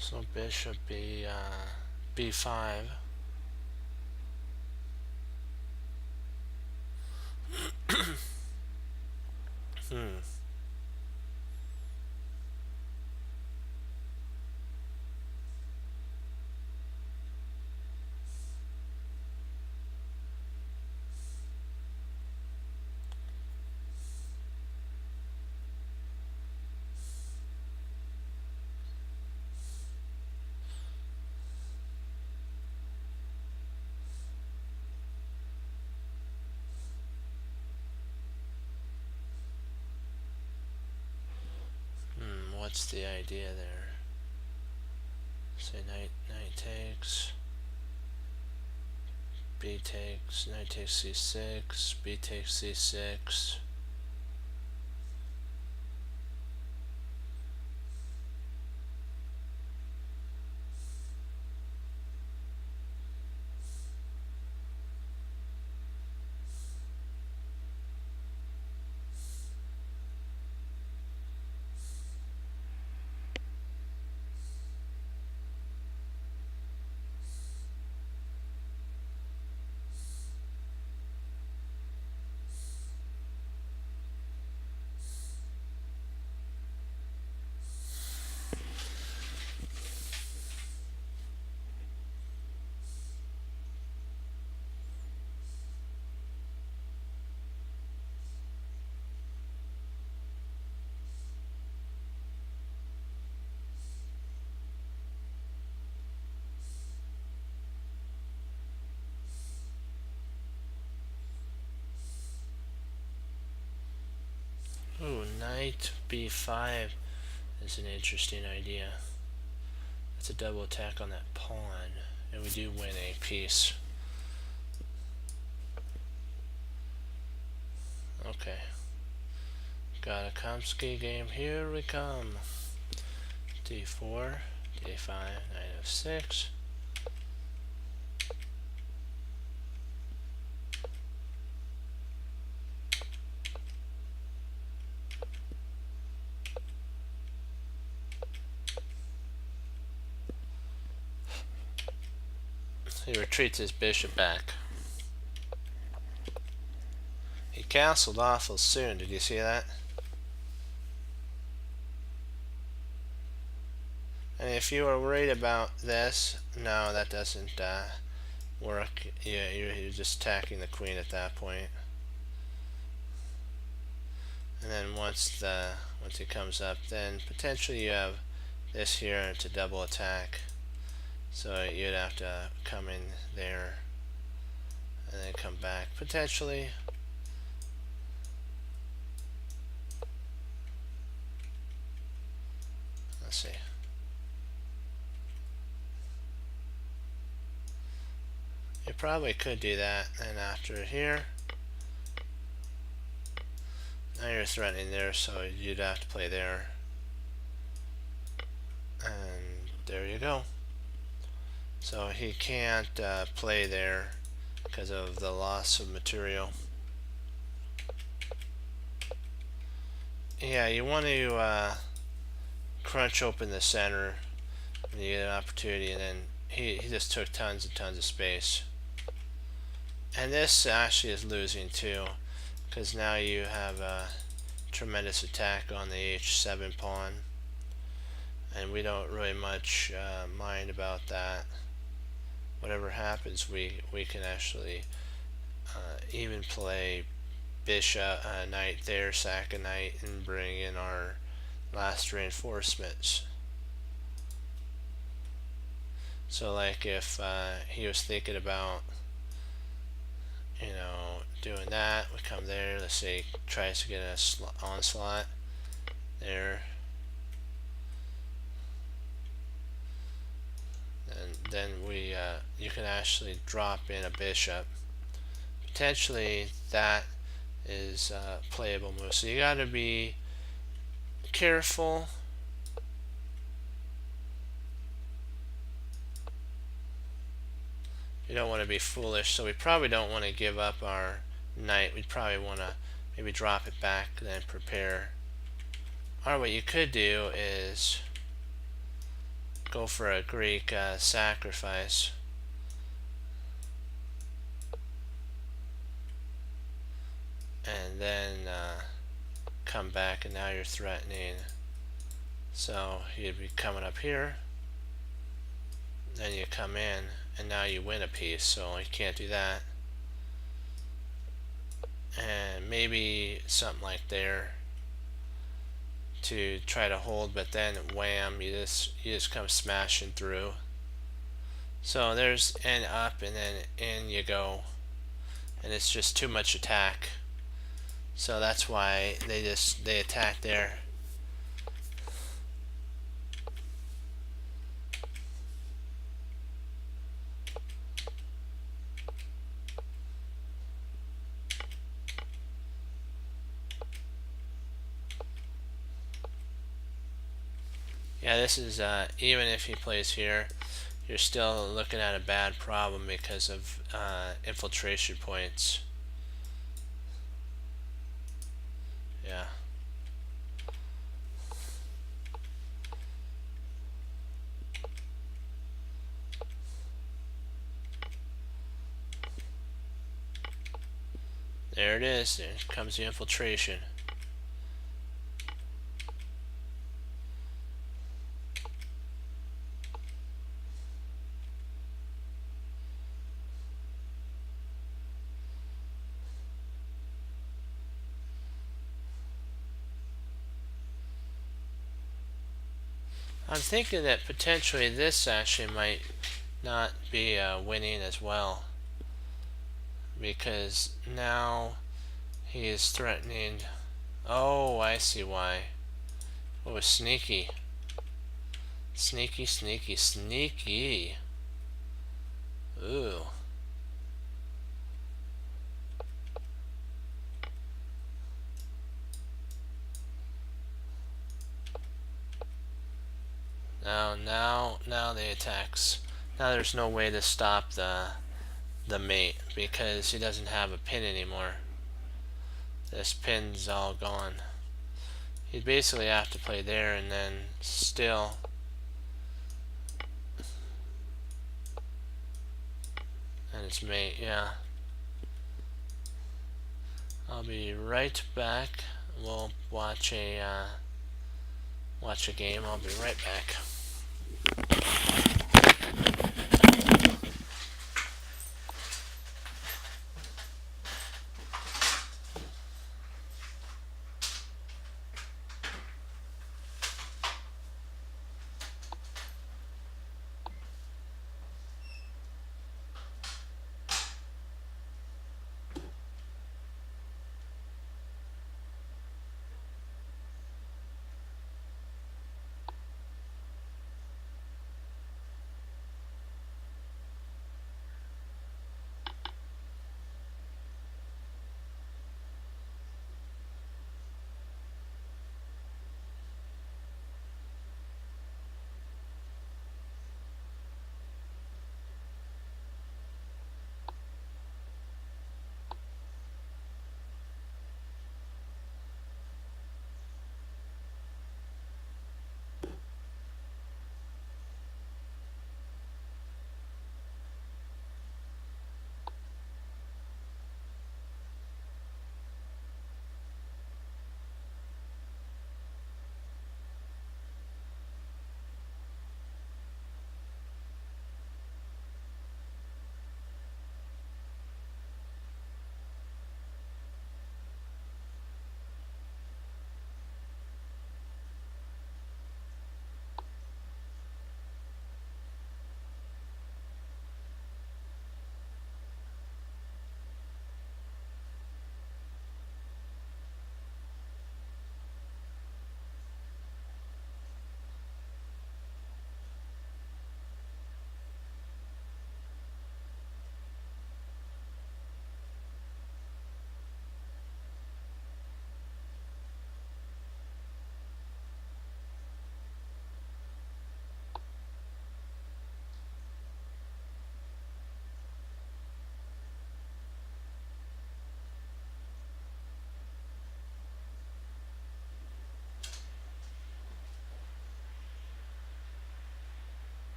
So bishop b5. Hmm. What's the idea there? Say knight takes, b takes, knight takes c6, b takes c6. Ooh, knight b5 is an interesting idea. That's a double attack on that pawn, and we do win a piece. Okay. Gadakamsky game, here we come. d4, d5, knight f6. He retreats his bishop back. He castled awful soon, did you see that? And if you are worried about this, no, that doesn't work. Yeah, you're just attacking the queen at that point. And then once he comes up, then potentially you have this here to double attack. So you'd have to come in there and then come back potentially. Let's see. You probably could do that, and after here Now you're threatening there, so you'd have to play there. And there you go. So he can't play there because of the loss of material. Yeah, you want to crunch open the center when you get an opportunity, and then he just took tons and tons of space. And this actually is losing too, because now you have a tremendous attack on the h7 pawn, and we don't really much mind about that. Whatever happens, we can actually even play bishop, knight there, sack a knight, and bring in our last reinforcements. So like if he was thinking about, you know, doing that, we come there, let's say tries to get a onslaught there, and then we you can actually drop in a bishop. Potentially that is a playable move, so you got to be careful. You don't want to be foolish, so we probably don't want to give up our knight. We'd probably want to maybe drop it back, then prepare. Or what you could do is go for a Greek sacrifice. And then come back, and now you're threatening. So you'd be coming up here, then you come in, and now you win a piece, so you can't do that. And maybe something like there to try to hold, but then wham, you just come smashing through. So there's an up, and then in you go, and it's just too much attack. So that's why they attack there. Yeah, this is even if he plays here, you're still looking at a bad problem because of infiltration points. Yeah. There it is. There comes the infiltration. I'm thinking that potentially this actually might not be winning as well, because now he is threatening. Oh, I see why. Oh, sneaky. Sneaky, sneaky, sneaky. Ooh. Now the attacks. Now there's no way to stop the mate because he doesn't have a pin anymore. This pin's all gone. He'd basically have to play there and then still. And it's mate, yeah. I'll be right back. We'll watch a game. I'll be right back.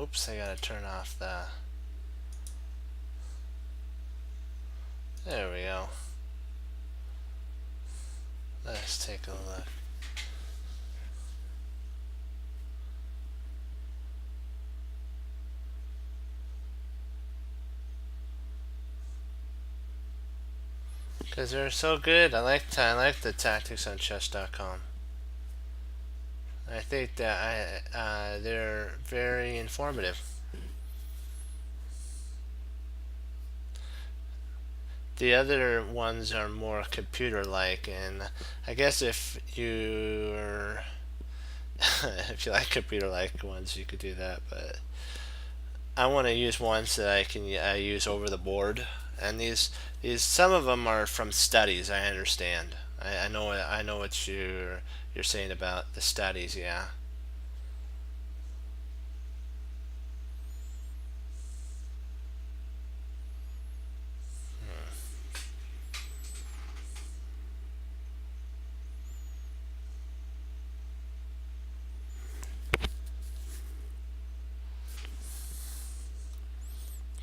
oops, I gotta turn off the, there we go. Let's take a look. Because they're so good. I like the tactics on chess.com. I think that they're very informative. The other ones are more computer-like, and I guess if you're if you like computer-like ones, you could do that. But I want to use ones that I can use over the board, and these some of them are from studies. I understand. I know what you're saying about the studies. Yeah.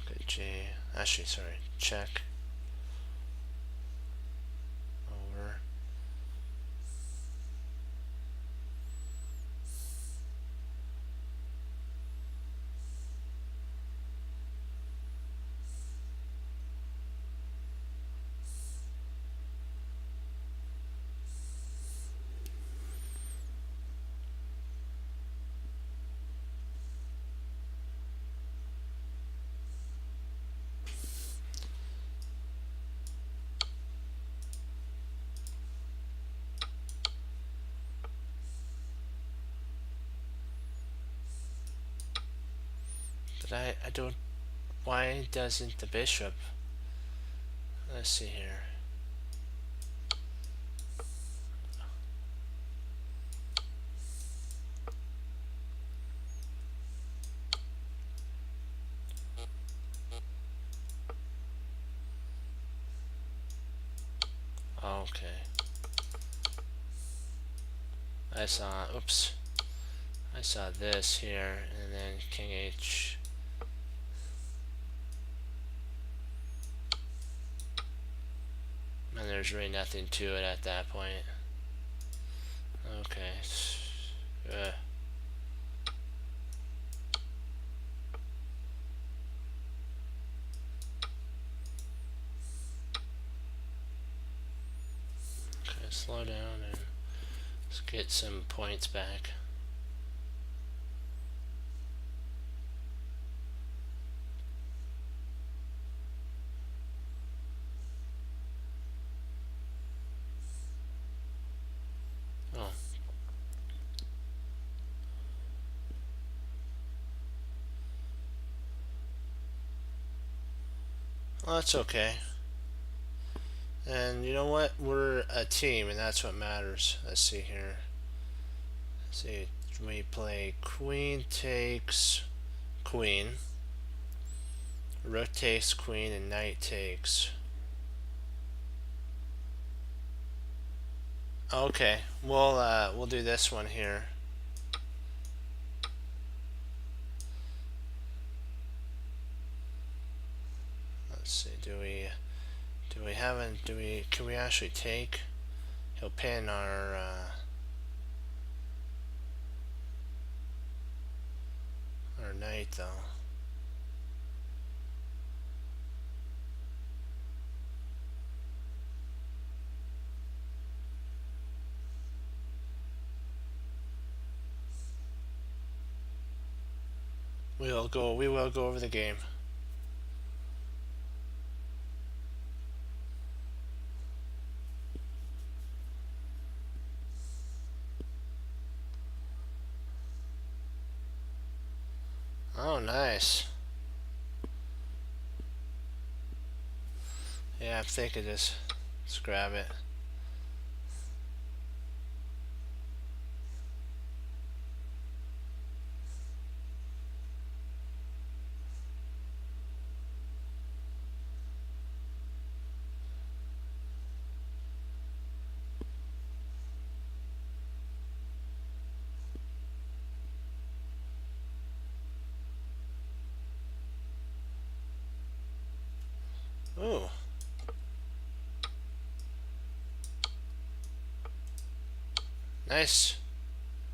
Okay, G. Actually, sorry. Check. Over. But I don't. Why doesn't the bishop? Let's see here. Okay. I saw. Oops. I saw this here, and then King H. And there's really nothing to it at that point. Okay. Okay, slow down and let's get some points back. Oh. Well, that's okay. And you know what? We're a team, and that's what matters. Let's see here. Let's see. We play queen takes queen, rook takes queen, and knight takes. Okay, we'll do this one here. Let's see. Can we actually take? He'll pin our knight though. We will go over the game. Oh, nice. Yeah, I'm thinking this. Let's grab it. Nice.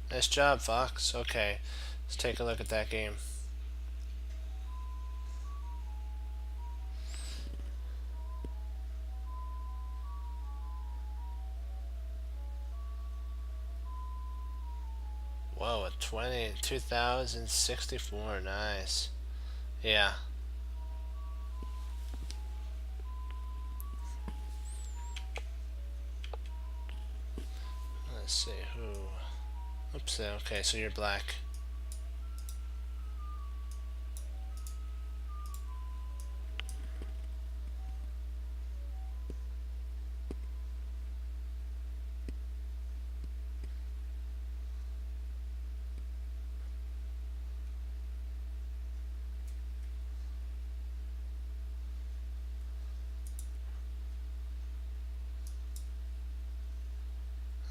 Nice job, Fox. Okay, let's take a look at that game. Whoa, a 2064. Nice. Yeah. Let's see who. Oops. Okay, so you're black.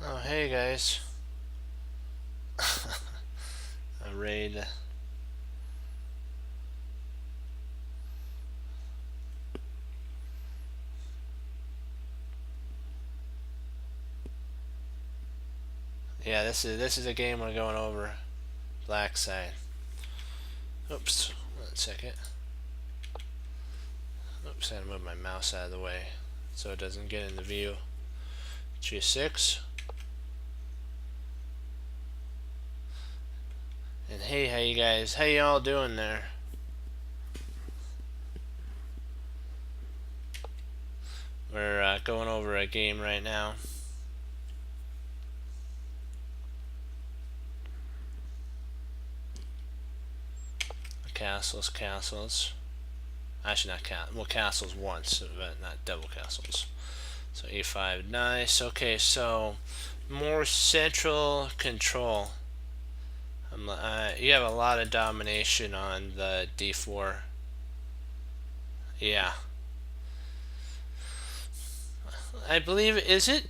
Oh, hey guys. A raid. Yeah, this is a game we're going over. Black side. Oops. 1 second. Oops, I had to move my mouse out of the way so it doesn't get in the view. G6. And hey, how you guys? How y'all doing there? We're going over a game right now. Castles. Actually, not castles. Well, castles once, but not double castles. So e5, nice. Okay, so more central control. You have a lot of domination on the d4. Yeah. I believe, is it,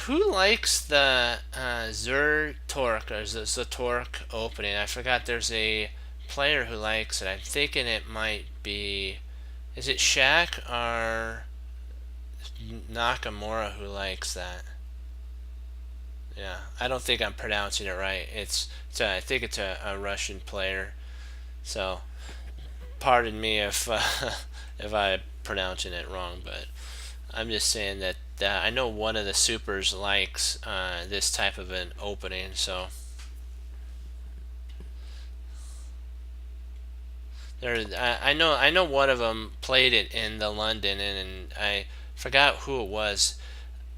who likes the Zertork or Zatork opening? I forgot there's a player who likes it. I'm thinking it might be, is it Shaq or Nakamura who likes that? Yeah, I don't think I'm pronouncing it right. I think it's a Russian player. So, pardon me if if I'm pronouncing it wrong, but I'm just saying that I know one of the supers likes this type of an opening, so I know one of them played it in the London, and I forgot who it was.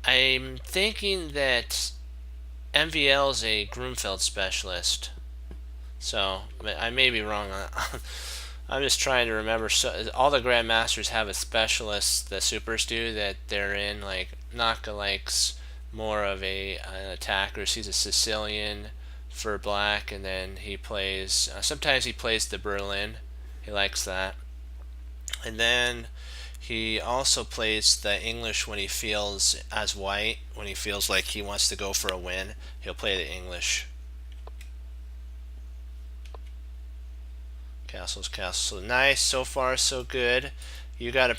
I'm thinking that MVL is a Grunfeld specialist, so I may be wrong on that. I'm just trying to remember. So all the grandmasters have a specialist. The supers do that. They're in like Naka likes more of an attacker. So he's a Sicilian for black, and then he plays. Sometimes he plays the Berlin. He likes that, and then he also plays the English when he feels as white. When he feels like he wants to go for a win, he'll play the English. Castles. Nice. So far, so good. You got a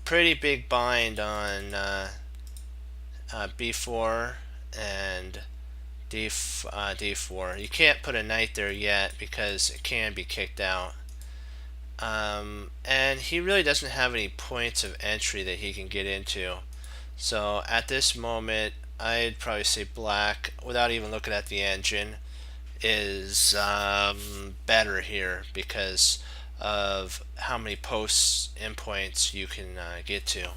pretty big bind on b4 and d4. You can't put a knight there yet because it can be kicked out. And he really doesn't have any points of entry that he can get into. So at this moment, I'd probably say black, without even looking at the engine, is better here because of how many posts and points you can get to.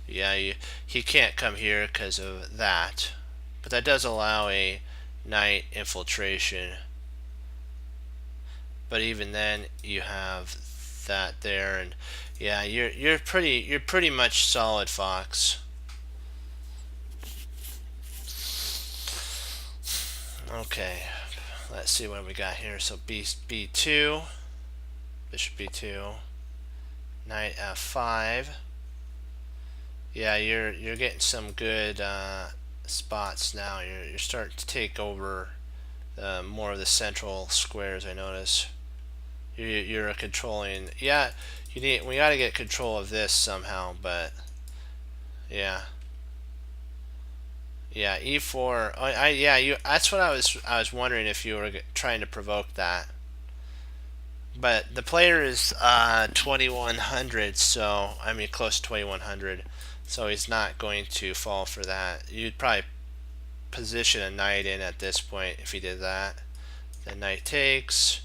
Yeah, he can't come here because of that, but that does allow a knight infiltration. But even then, you have that there, and yeah, you're pretty much solid, Fox. Okay, let's see what we got here. So b2, bishop b2, knight f5. Yeah, you're getting some good spots now. You're starting to take over more of the central squares. I notice you're controlling. Yeah, we got to get control of this somehow. But yeah, Yeah, e4. Yeah, you. That's what I was wondering if you were trying to provoke that. But the player is 2100, so I mean close to 2100, so he's not going to fall for that. You'd probably position a knight in at this point if he did that. The knight takes.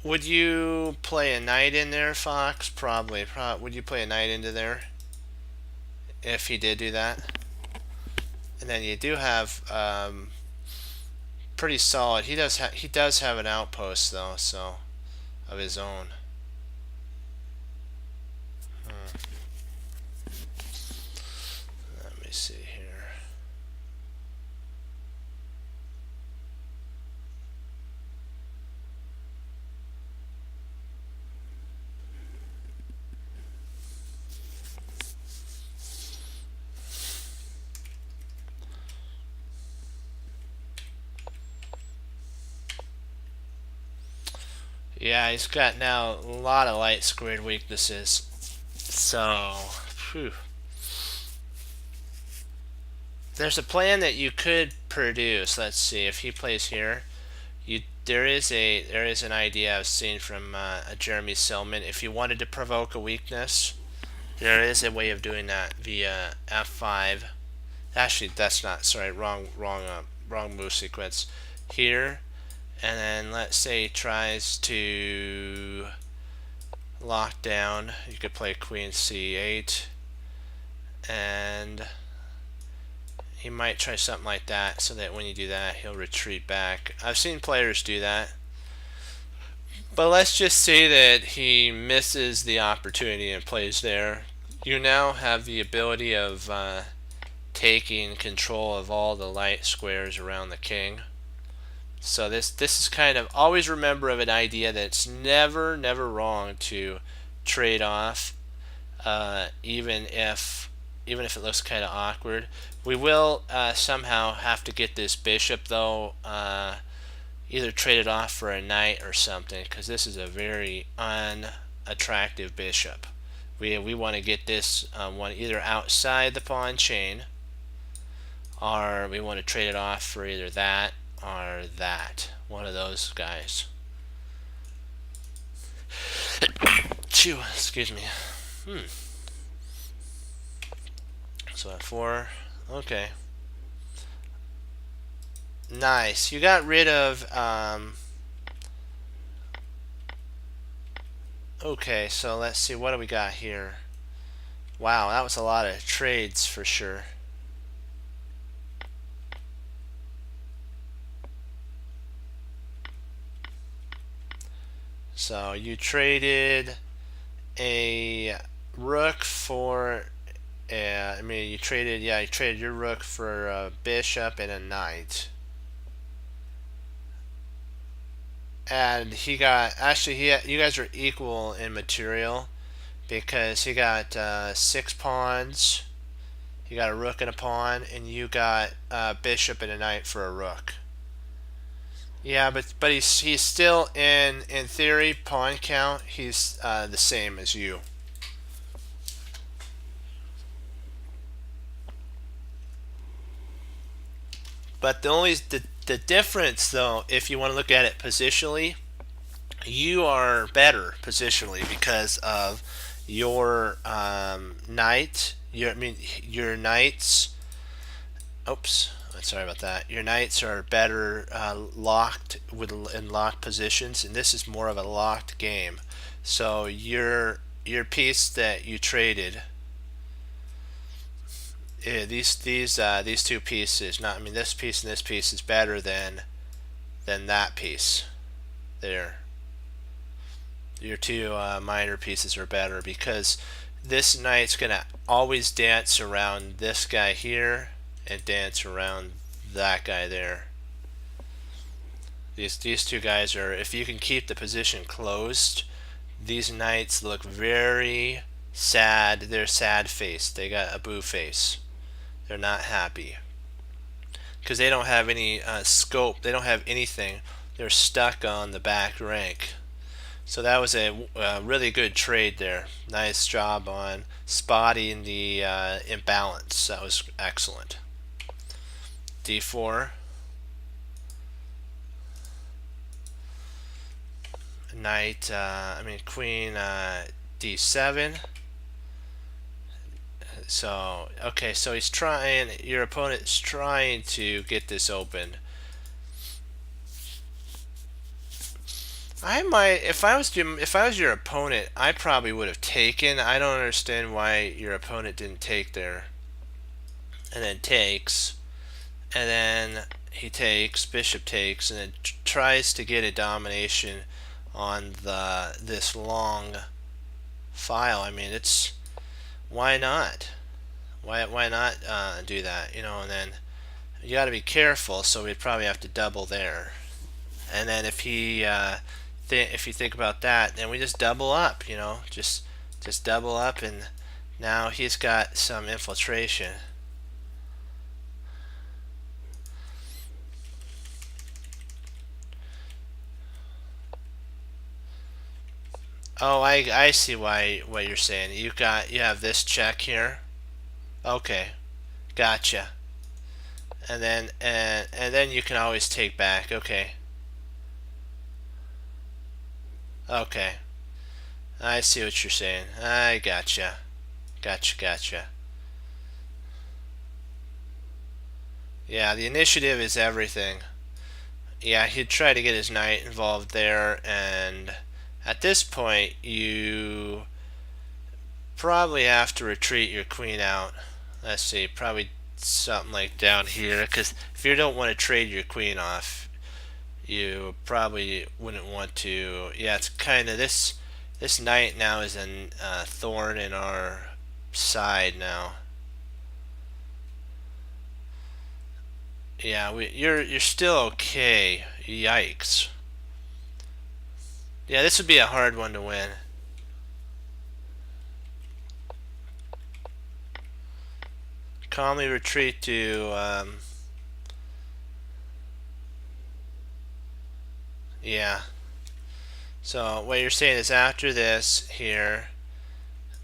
Would you play a knight in there, Fox? Probably. Would you play a knight into there if he did do that? And then you do have pretty solid. He does have an outpost though, so of his own. Let me see here. Yeah, he's got now a lot of light squared weaknesses. So, whew. There's a plan that you could produce. Let's see if he plays here. There is an idea I've seen from Jeremy Silman. If you wanted to provoke a weakness, there is a way of doing that via F5. Actually, that's not. Sorry, wrong move sequence. Here, and then let's say he tries to lock down. You could play Queen C8, and he might try something like that, so that when you do that, he'll retreat back. I've seen players do that. But let's just say that he misses the opportunity and plays there. You now have the ability of taking control of all the light squares around the king. So this is kind of, always remember of an idea that's never wrong to trade off, even if it looks kind of awkward. We will somehow have to get this bishop though, either trade it off for a knight or something, because this is a very unattractive bishop. We want to get this one either outside the pawn chain, or we want to trade it off for either that or that. One of those guys. Chew, excuse me. So at 4, okay. Nice. You got rid of okay, so let's see, what do we got here? Wow, that was a lot of trades for sure. So you traded a rook for you traded your rook for a bishop and a knight. And he got, actually you guys are equal in material, because he got 6 pawns, he got a rook and a pawn, and you got a bishop and a knight for a rook. Yeah, but he's still in theory pawn count, he's the same as you. But the difference though, if you want to look at it positionally, you are better positionally because of your knight. Your knights. Oops, sorry about that. Your knights are better locked in locked positions, and this is more of a locked game. So your piece that you traded. These two pieces. This piece and this piece is better than that piece. There. Your two minor pieces are better, because this knight's gonna always dance around this guy here and dance around that guy there. These two guys are, if you can keep the position closed, these knights look very sad. They're sad faced. They got a boo face. They're not happy because they don't have any scope. They don't have anything. They're stuck on the back rank. So that was a really good trade there. Nice job on spotting the imbalance. That was excellent. d4, knight, queen d7. So, okay, so he's trying, your opponent's trying to get this open. I might, if I was your opponent, I probably would have taken. I don't understand why your opponent didn't take there. And then takes, and then he takes, bishop takes, and then tries to get a domination on this long file. I mean, it's, why not? Why not do that? You know, and then you got to be careful. So we'd probably have to double there. And then if you think about that, then we just double up. You know, just double up, and now he's got some infiltration. Oh, I see what you're saying. You have this check here. Okay, gotcha. And then you can always take back. Okay. Okay. I see what you're saying. I gotcha. Gotcha. Yeah, the initiative is everything. Yeah, he'd try to get his knight involved there, and at this point you probably have to retreat your queen out. Let's see, probably something like down here, because if you don't want to trade your queen off, you probably wouldn't want to. Yeah, it's kind of this knight now is a thorn in our side now. Yeah, you're still okay. Yikes. Yeah, this would be a hard one to win. Calmly retreat to yeah. So what you're saying is after this here,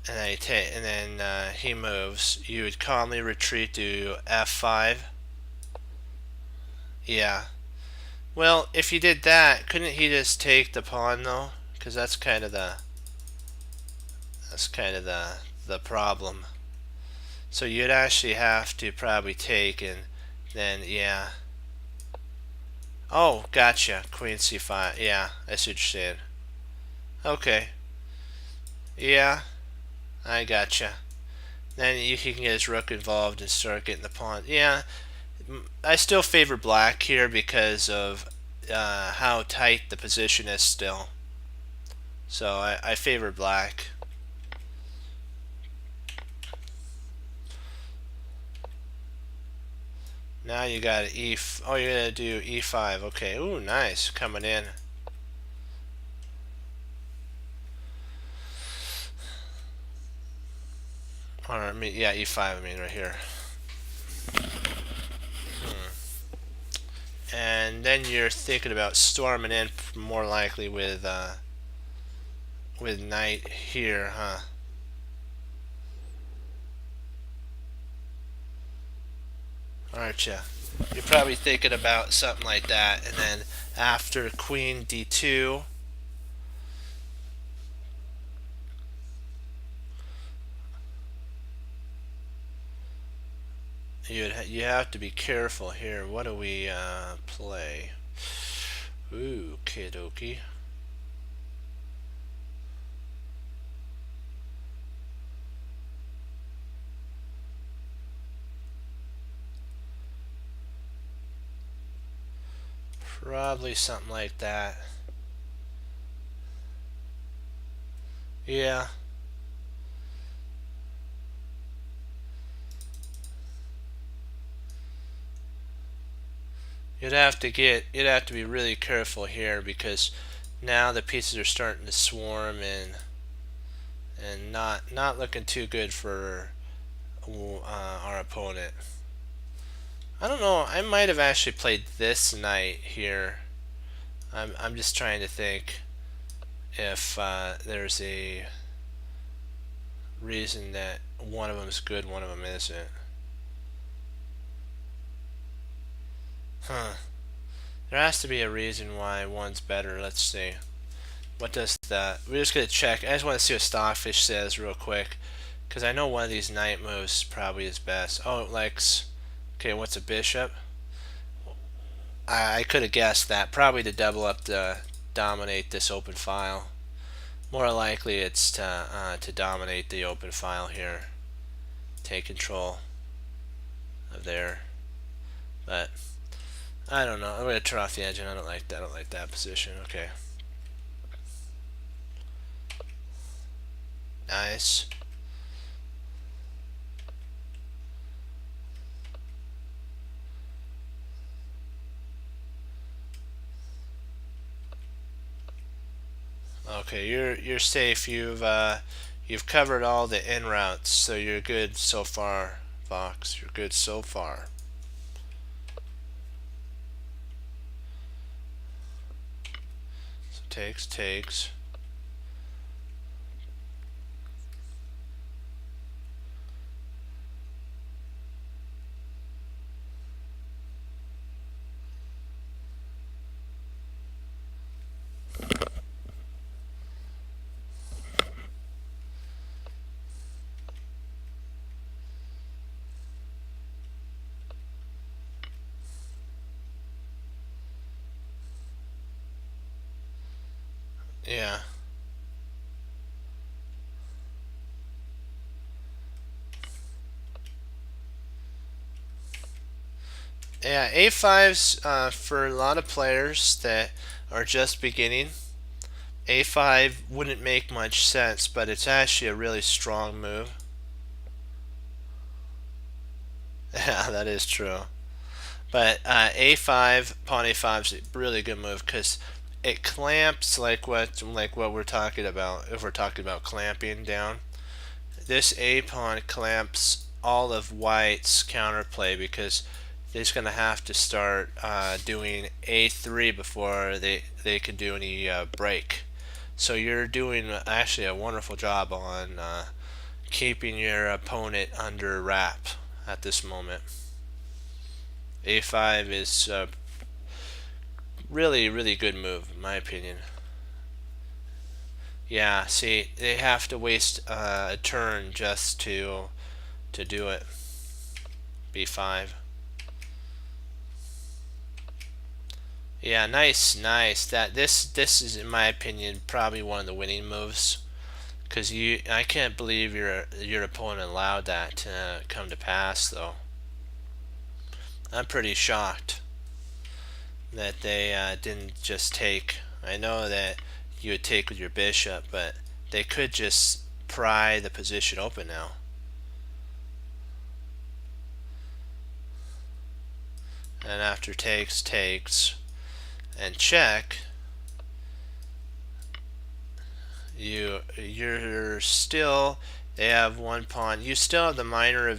and then he moves, you would calmly retreat to f5. Yeah. Well, if he did that, couldn't he just take the pawn though? Because that's kind of the problem. So you'd actually have to probably take, and then yeah. Oh, gotcha. Queen c5. Yeah, I see what you're saying. Okay. Yeah, I gotcha. Then he can get his rook involved and start getting the pawn. Yeah, I still favor black here because of how tight the position is still. So I favor black. Now you got oh, you're gonna do e5. Okay. Ooh, nice, coming in. Or yeah, e5. I mean, right here. And then you're thinking about storming in more likely with knight here, huh? Aren't you? You're probably thinking about something like that, and then after queen d2, you have to be careful here. What do we play? Ooh, kidoki. Probably something like that. Yeah. You'd have to be really careful here, because now the pieces are starting to swarm and not looking too good for our opponent. I don't know. I might have actually played this knight here. I'm just trying to think if there's a reason that one of them is good, one of them isn't. Huh. There has to be a reason why one's better. Let's see. What does that? We're just gonna check. I just want to see what Stockfish says real quick, because I know one of these knight moves probably is best. Oh, it likes. Okay, what's a bishop? I could have guessed that. Probably to double up to dominate this open file. More likely, it's to dominate the open file here. Take control of there. But I don't know. I'm gonna turn off the engine. I don't like that. I don't like that position. Okay. Nice. Okay, you're safe. You've covered all the in routes, so you're good so far, Fox. You're good so far. So takes. Yeah. Yeah, A5's for a lot of players that are just beginning. A5 wouldn't make much sense, but it's actually a really strong move. Yeah, that is true. But A5, pawn A5 is a really good move because it clamps like what we're talking about. If we're talking about clamping down, this A pawn clamps all of White's counterplay because they're going to have to start doing A3 before they can do any break. So you're doing actually a wonderful job on keeping your opponent under wrap at this moment. A5 is a really good move in my opinion. Yeah, see, they have to waste a turn just to do it. B5. Yeah, nice. This is in my opinion probably one of the winning moves, because I can't believe your opponent allowed that to come to pass though. I'm pretty shocked that they didn't just take. I know that you would take with your bishop, but they could just pry the position open now. And after takes, and check, you're still, they have one pawn. You still have the minor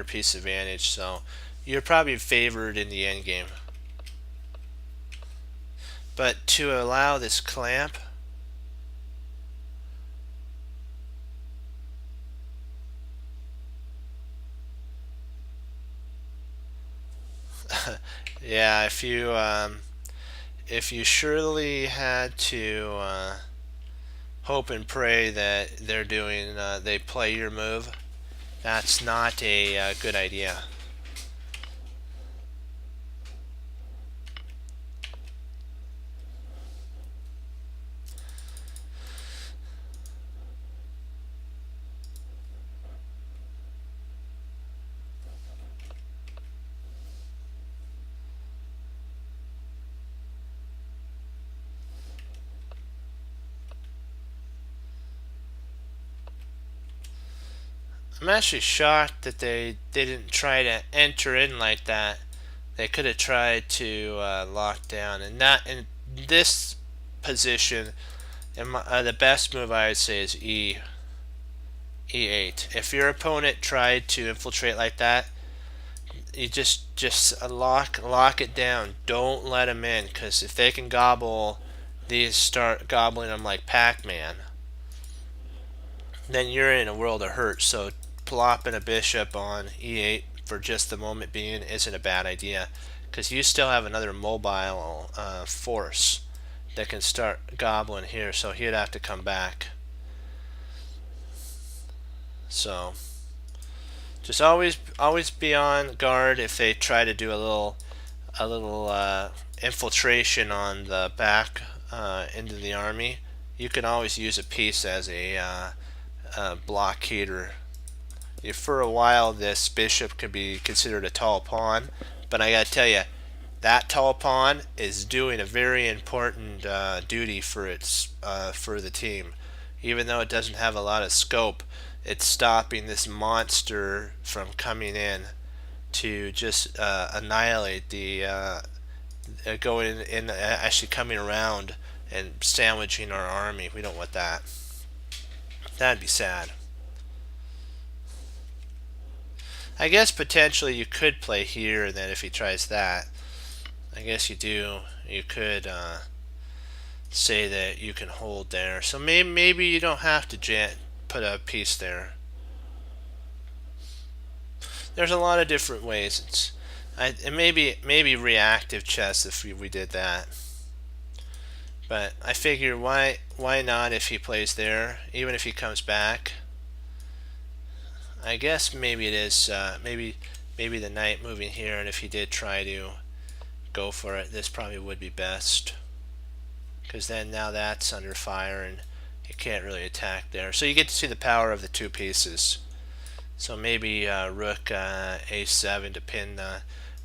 piece advantage, so you're probably favored in the endgame. But to allow this clamp, yeah, if you surely had to hope and pray that they play your move, that's not a good idea. I'm actually shocked that they didn't try to enter in like that. They could have tried to lock down, and not in this position. The best move I would say is E8. If your opponent tried to infiltrate like that, you just lock it down. Don't let them in, because if they can gobble these, start gobbling them like Pac-Man, then you're in a world of hurt. So plopping a bishop on E8 for just the moment being isn't a bad idea, because you still have another mobile force that can start gobbling here, so he'd have to come back. So just always be on guard if they try to do a little infiltration on the back into the army. You can always use a piece as a blockader. For a while, this bishop could be considered a tall pawn, but I gotta tell you, that tall pawn is doing a very important duty for for the team. Even though it doesn't have a lot of scope, it's stopping this monster from coming in to just annihilate the going in, actually coming around and sandwiching our army. We don't want that. That'd be sad. I guess potentially you could play here, and then if he tries that, I guess you do. You could say that you can hold there. So maybe you don't have to put a piece there. There's a lot of different ways. It maybe reactive chess if we did that. But I figure why not if he plays there, even if he comes back. I guess maybe it is maybe the knight moving here, and if he did try to go for it, this probably would be best, because then now that's under fire and you can't really attack there. So you get to see the power of the two pieces. So maybe rook a7 to pin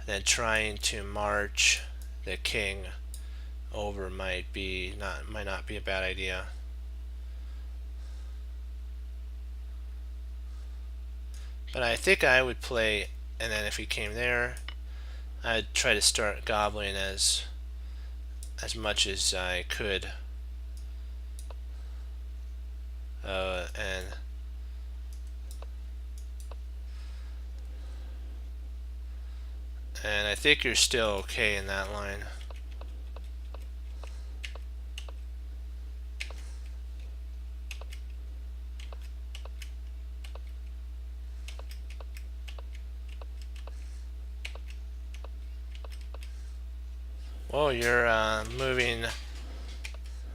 then trying to march the king over might not be a bad idea. But I think I would play, and then if he came there, I'd try to start gobbling as much as I could. And I think you're still okay in that line. Whoa, you're moving.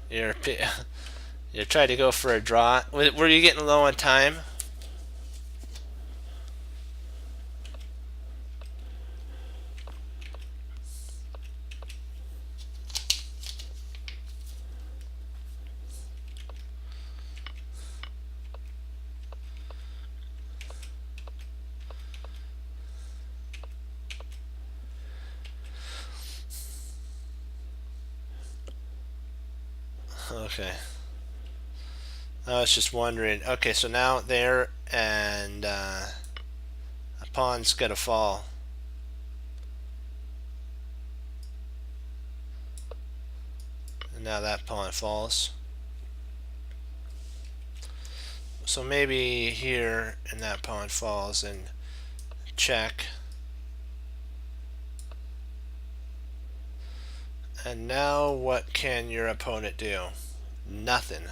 You're trying to go for a draw. Were you getting low on time? Okay. I was just wondering. Okay, so now there, and a pawn's gonna fall. And now that pawn falls. So maybe here, and that pawn falls, and check. And now what can your opponent do? Nothing.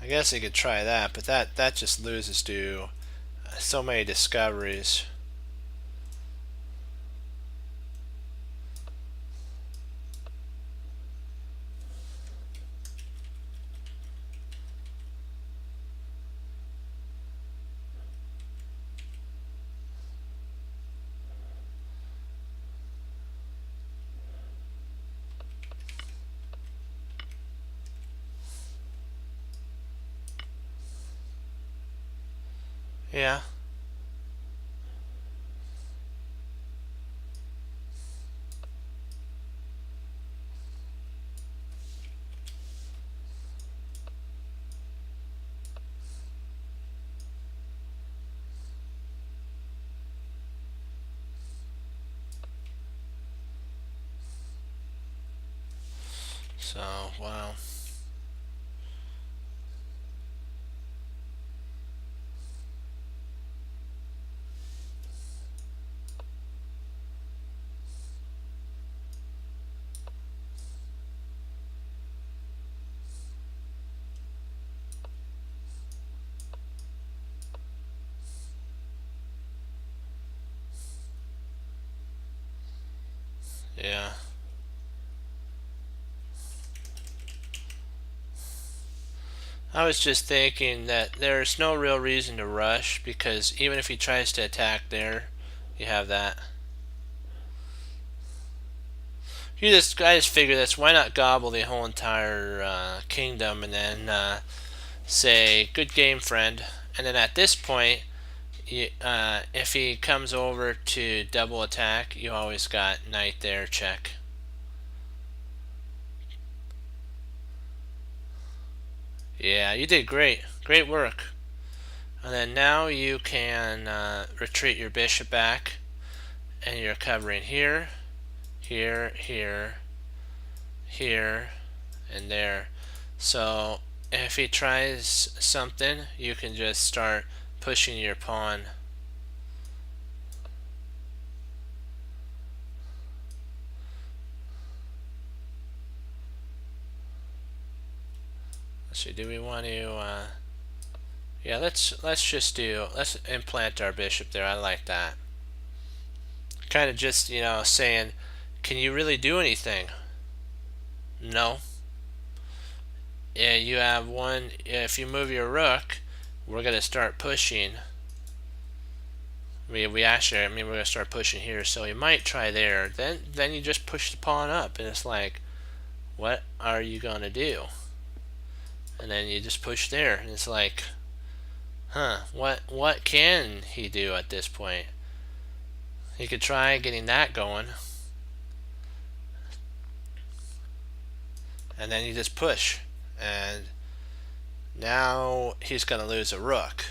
I guess he could try that, but that just loses to so many discoveries. Yeah. So, wow. Yeah. I was just thinking that there's no real reason to rush, because even if he tries to attack there, you have that. I just figure this. Why not gobble the whole entire kingdom and then say, "Good game, friend." And then at this point, if he comes over to double attack, you always got knight there, check. Yeah, you did great. Great work. And then now you can retreat your bishop back, and you're covering here, here, here, here, and there. So if he tries something, you can just start pushing your pawn. Let's see, do we want to yeah, let's implant our bishop there. I like that. Kind of just, saying, can you really do anything? No. Yeah, you have one. If you move your rook, we're gonna start pushing. We're gonna start pushing here. So you might try there. Then you just push the pawn up, and it's like, what are you gonna do? And then you just push there, and it's like, huh? What can he do at this point? He could try getting that going, and then you just push, and now he's gonna lose a rook.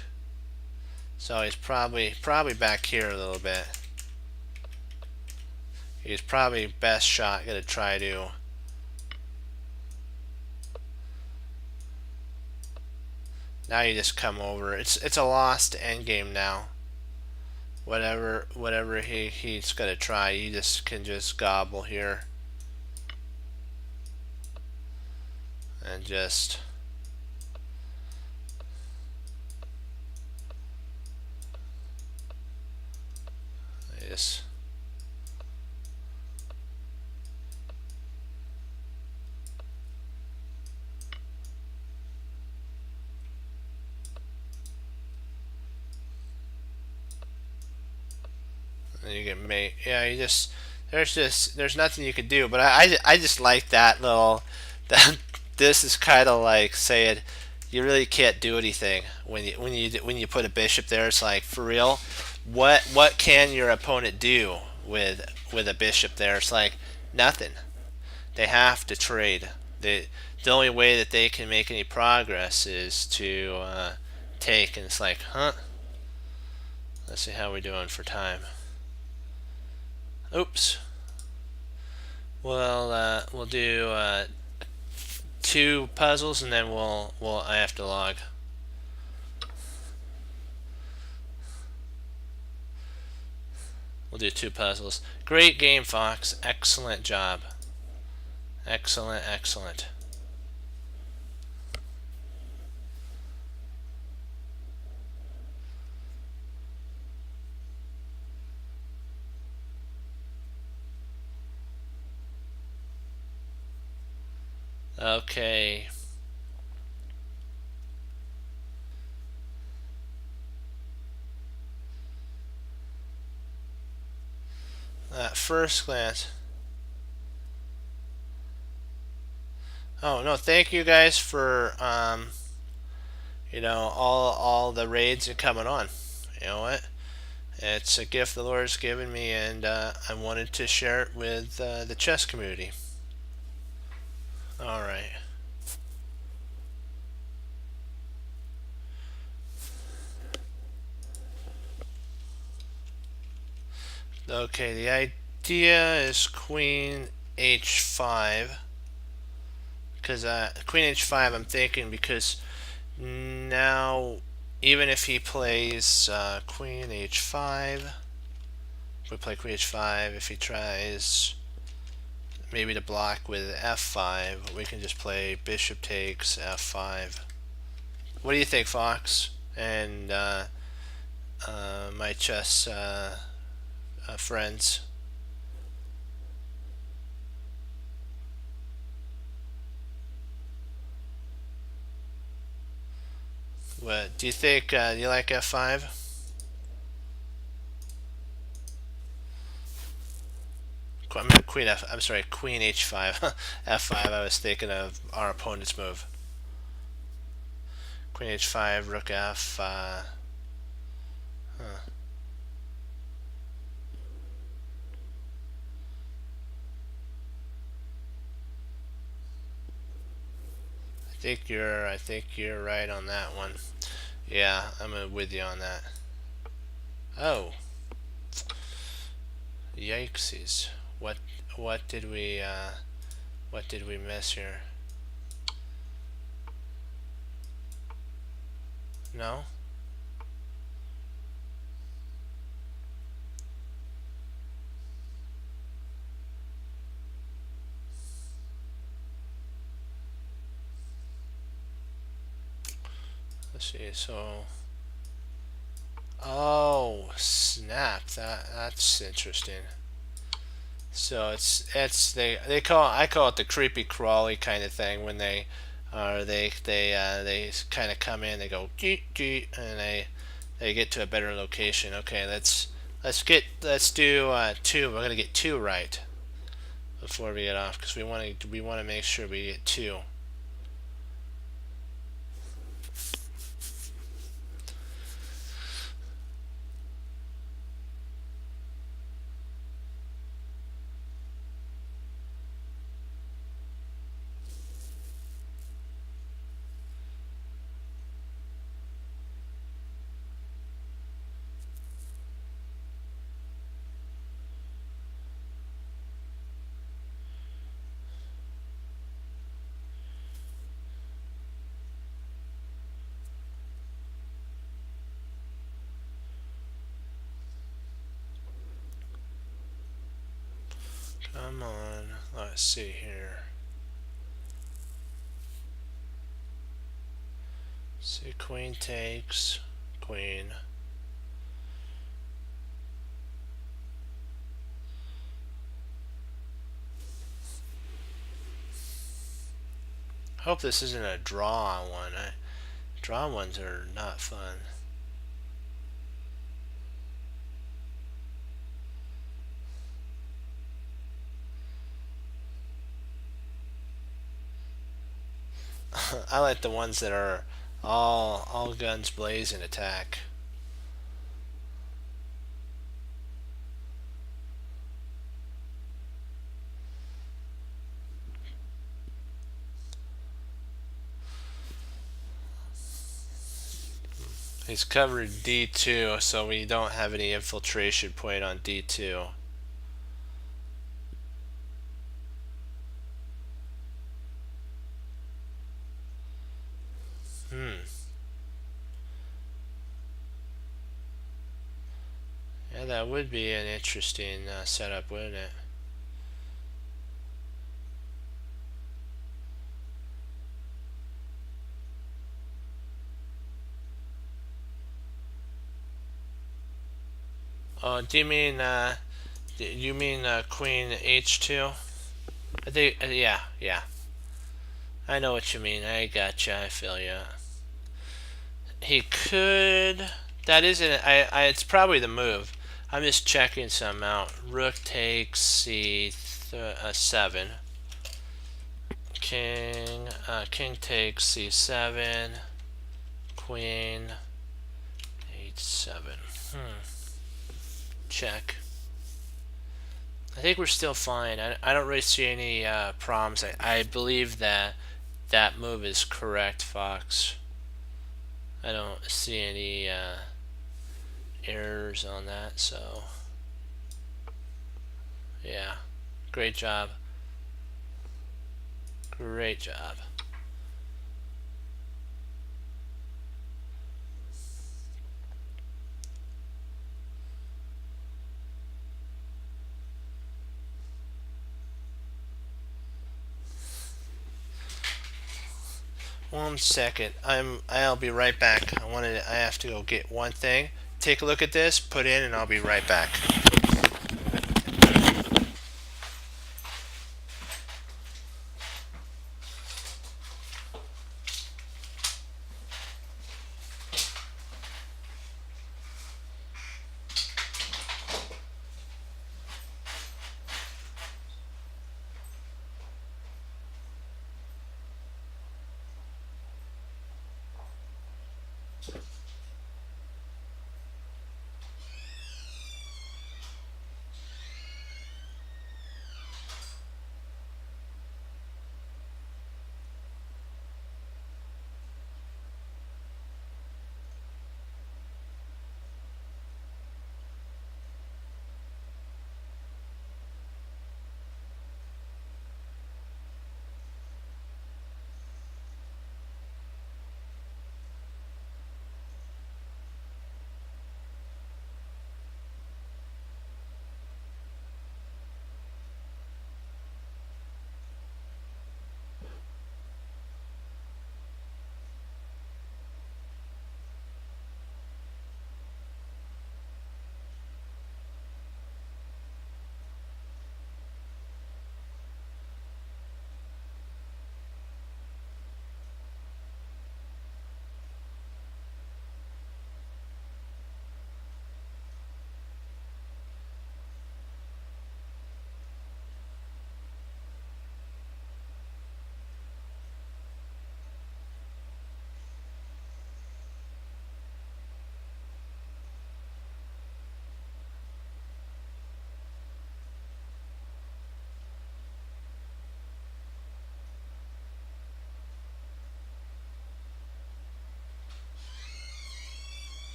So he's probably back here a little bit. He's probably best shot gonna try to now you just come over. It's a lost endgame now. Whatever he's gonna try, you just can just gobble here. And just this. And you get mate. Yeah, there's nothing you could do. But I just like that little that this is kind of like saying you really can't do anything when you put a bishop there. It's like, for real, what can your opponent do with a bishop there? It's like nothing. They have to trade. The only way that they can make any progress is to take, and it's like, huh? Let's see how we're doing for time. Oops. Well, we'll do 2 puzzles, and then I have to log. We'll do 2 puzzles. Great game, Fox. Excellent job. Excellent, excellent. Okay. At first glance. Oh no! Thank you guys for all the raids and coming on. You know what? It's a gift the Lord's given me, and I wanted to share it with the chess community. All right. Okay, the idea is queen h5. Because queen h5, I'm thinking, because now, even if he plays queen h5, we play queen h5. If he tries maybe to block with f5, we can just play bishop takes f5. What do you think, Fox? And my chess friends. What do you think? You like f5? I mean, queen f. I'm sorry, queen h5, f5. I was thinking of our opponent's move. Queen h5, rook f. Huh. I think you're right on that one. Yeah, I'm with you on that. Oh, yikesies! What did we miss here? No. Let's see. So, oh snap! That's interesting. So they call I call it the creepy crawly kind of thing when they kind of come in, they go geet, geet, and they get to a better location. Okay, let's do two. We're gonna get two right before we get off because we want to make sure we get two. Come on, let's see here. See, queen takes, queen. Hope this isn't a draw one. Draw ones are not fun. I like the ones that are all guns blazing attack. He's covered D2, so we don't have any infiltration point on D2. Yeah, that would be an interesting setup, wouldn't it? Oh, do you mean Queen H2? I think yeah, yeah. I know what you mean. I gotcha. I feel you. He could. That isn't. It's probably the move. I'm just checking some out. Rook takes C7. King takes C7. Queen H7. Check. I think we're still fine. I don't really see any problems. I believe that that move is correct, Fox. I don't see any errors on that, so yeah, great job. Great job. One second. I'll be right back. I have to go get one thing. Take a look at this, put in, and I'll be right back.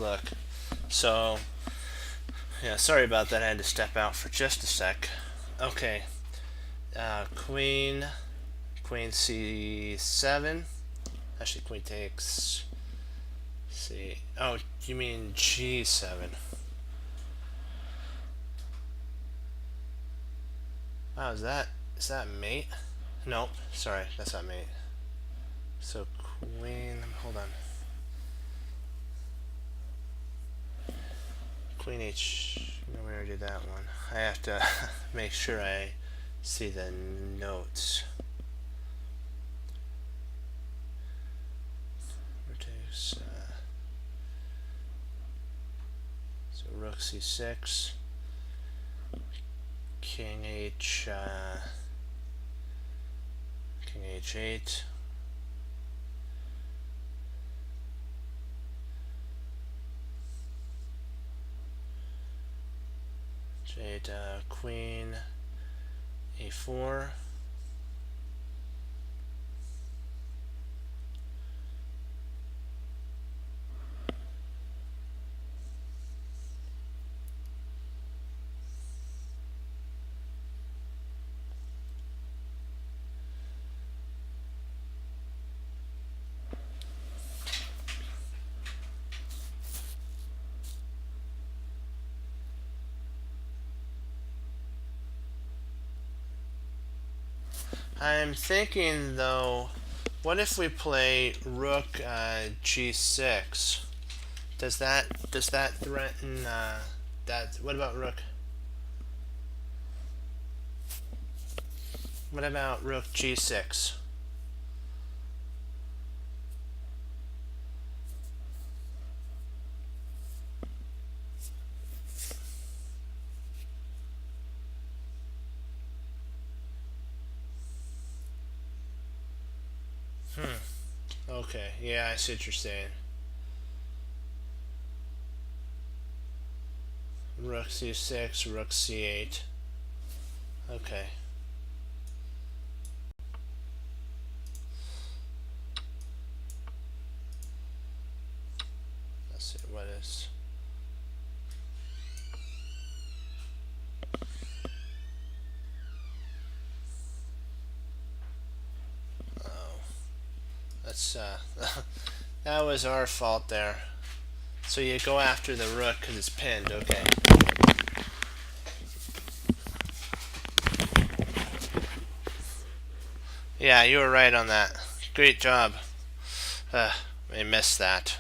look. So, yeah, sorry about that. I had to step out for just a sec. Okay, queen c7. Actually, queen takes c. Oh, you mean g7? Wow, is that mate? Nope, sorry, that's not mate. So queen, hold on. Queen H, no, we already did that one. I have to make sure I see the notes. Takes, so rook c6, king h8, queen a4, I'm thinking though, what if we play rook g6? Does that threaten that? What about rook? What about rook g6? Okay, yeah, I see what you're saying. Rook c6, rook c8. Okay. Let's see, what is... Oh. That's, that was our fault there. So you go after the rook because it's pinned, okay. Yeah, you were right on that. Great job. I missed that.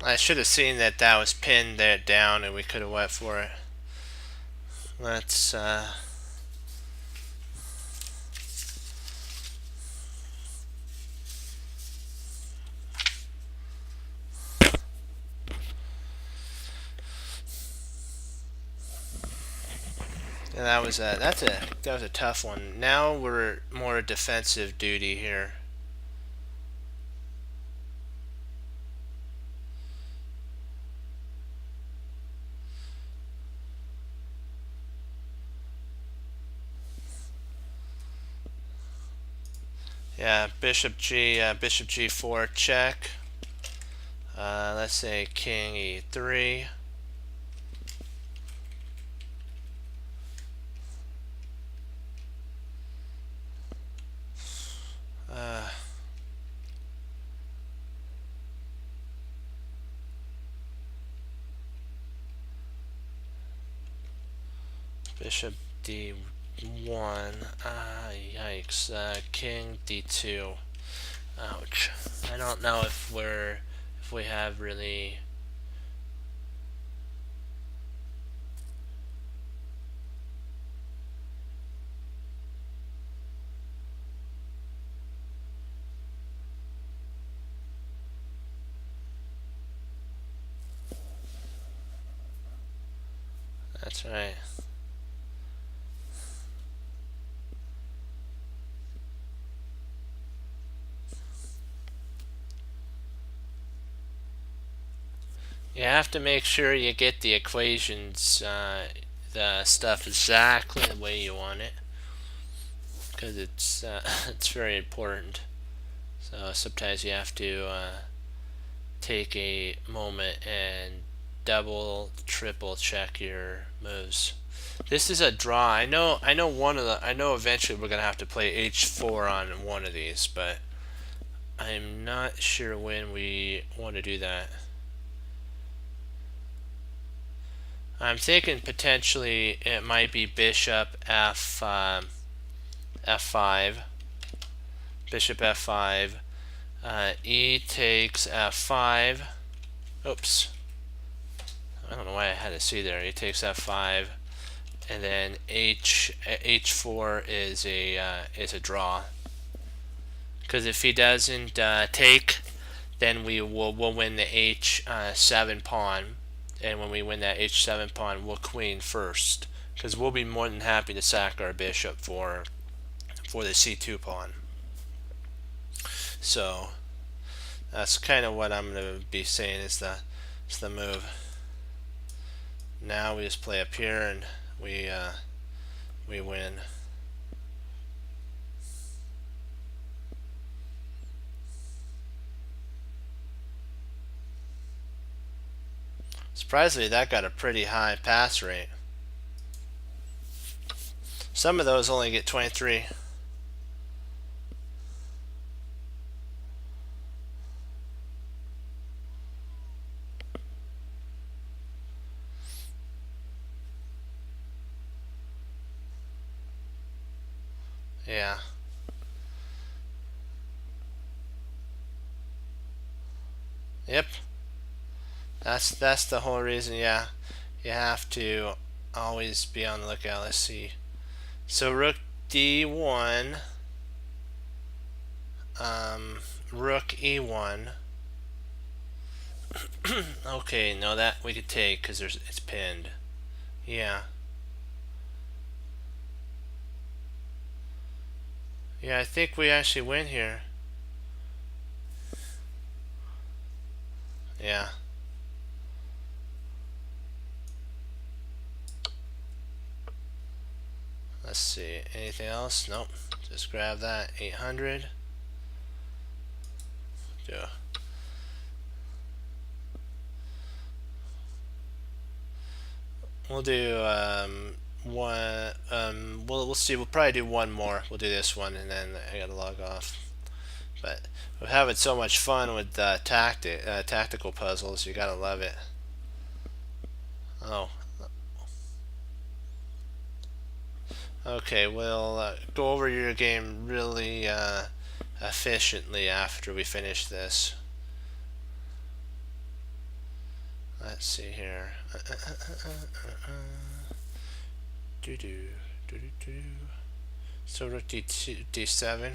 I should have seen that that was pinned there down and we could have went for it. Let's yeah, that was a tough one. Now we're more defensive duty here. Yeah, bishop g4 check. Let's say king e3. Bishop d1. Yikes. King d2. Ouch. I don't know if we have really. That's right. You have to make sure you get the equations, the stuff exactly the way you want it, because it's it's very important. So sometimes you have to take a moment and double, triple check your moves. This is a draw. I know eventually we're gonna have to play h4 on one of these, but I'm not sure when we want to do that. I'm thinking potentially it might be bishop f5, bishop f5, e takes f5. Oops, I don't know why I had to see there. E takes f5, and then h4 is a draw. Because if he doesn't take, then we'll win the h7 pawn, and when we win that h7 pawn, we'll queen first. Because we'll be more than happy to sack our bishop for the c2 pawn. So that's kind of what I'm going to be saying is the move. Now we just play up here and we win. Surprisingly, that got a pretty high pass rate. Some of those only get 23. Yeah. Yep. That's the whole reason. Yeah. You have to always be on the lookout. Let's see. So rook d1, rook e1. Okay, no, that we could take because it's pinned. Yeah. Yeah, I think we actually win here. Yeah. Let's see. Anything else? Nope. Just grab that. 800. Yeah. We'll do one. We'll see. We'll probably do one more. We'll do this one, and then I gotta log off. But we're having so much fun with tactical puzzles. You gotta love it. Oh. Okay, we'll go over your game really efficiently after we finish this. Let's see here. So rook d7.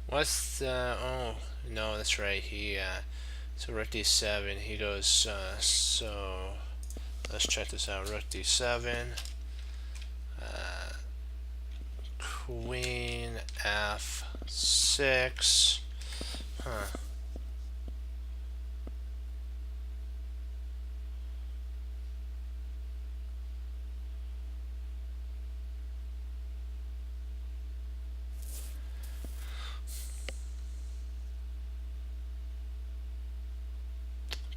What's the? Oh no, that's right. So rook d7. He goes. So let's check this out. Rook d7. Queen f6. Huh.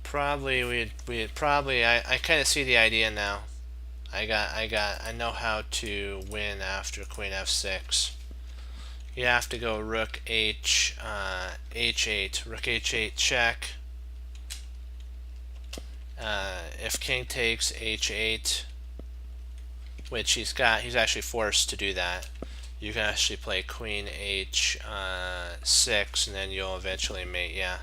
Probably we'd probably I kind of see the idea now. I know how to win after queen f6. You have to go rook h8, rook h8 check. If king takes h8, which he's actually forced to do that. You can actually play queen h6, and then you'll eventually mate. Yeah.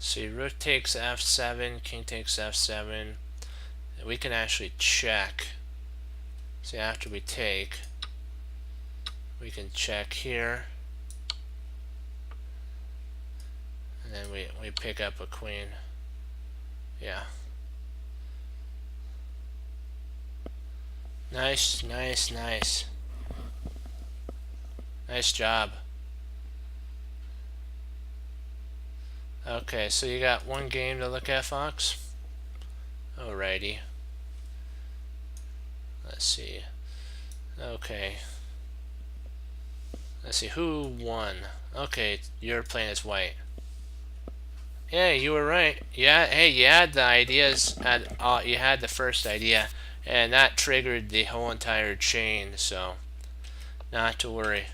See, rook takes f7, king takes f7. We can actually check. See, after we take, we can check here. And then we pick up a queen. Yeah. Nice, nice, nice. Nice job. Okay, so you got one game to look at, Fox? Alrighty. Let's see. Okay. Let's see, who won? Okay, you're playing as white. Yeah, you were right. Yeah, hey, you had the ideas. You had the first idea, and that triggered the whole entire chain. So, not to worry.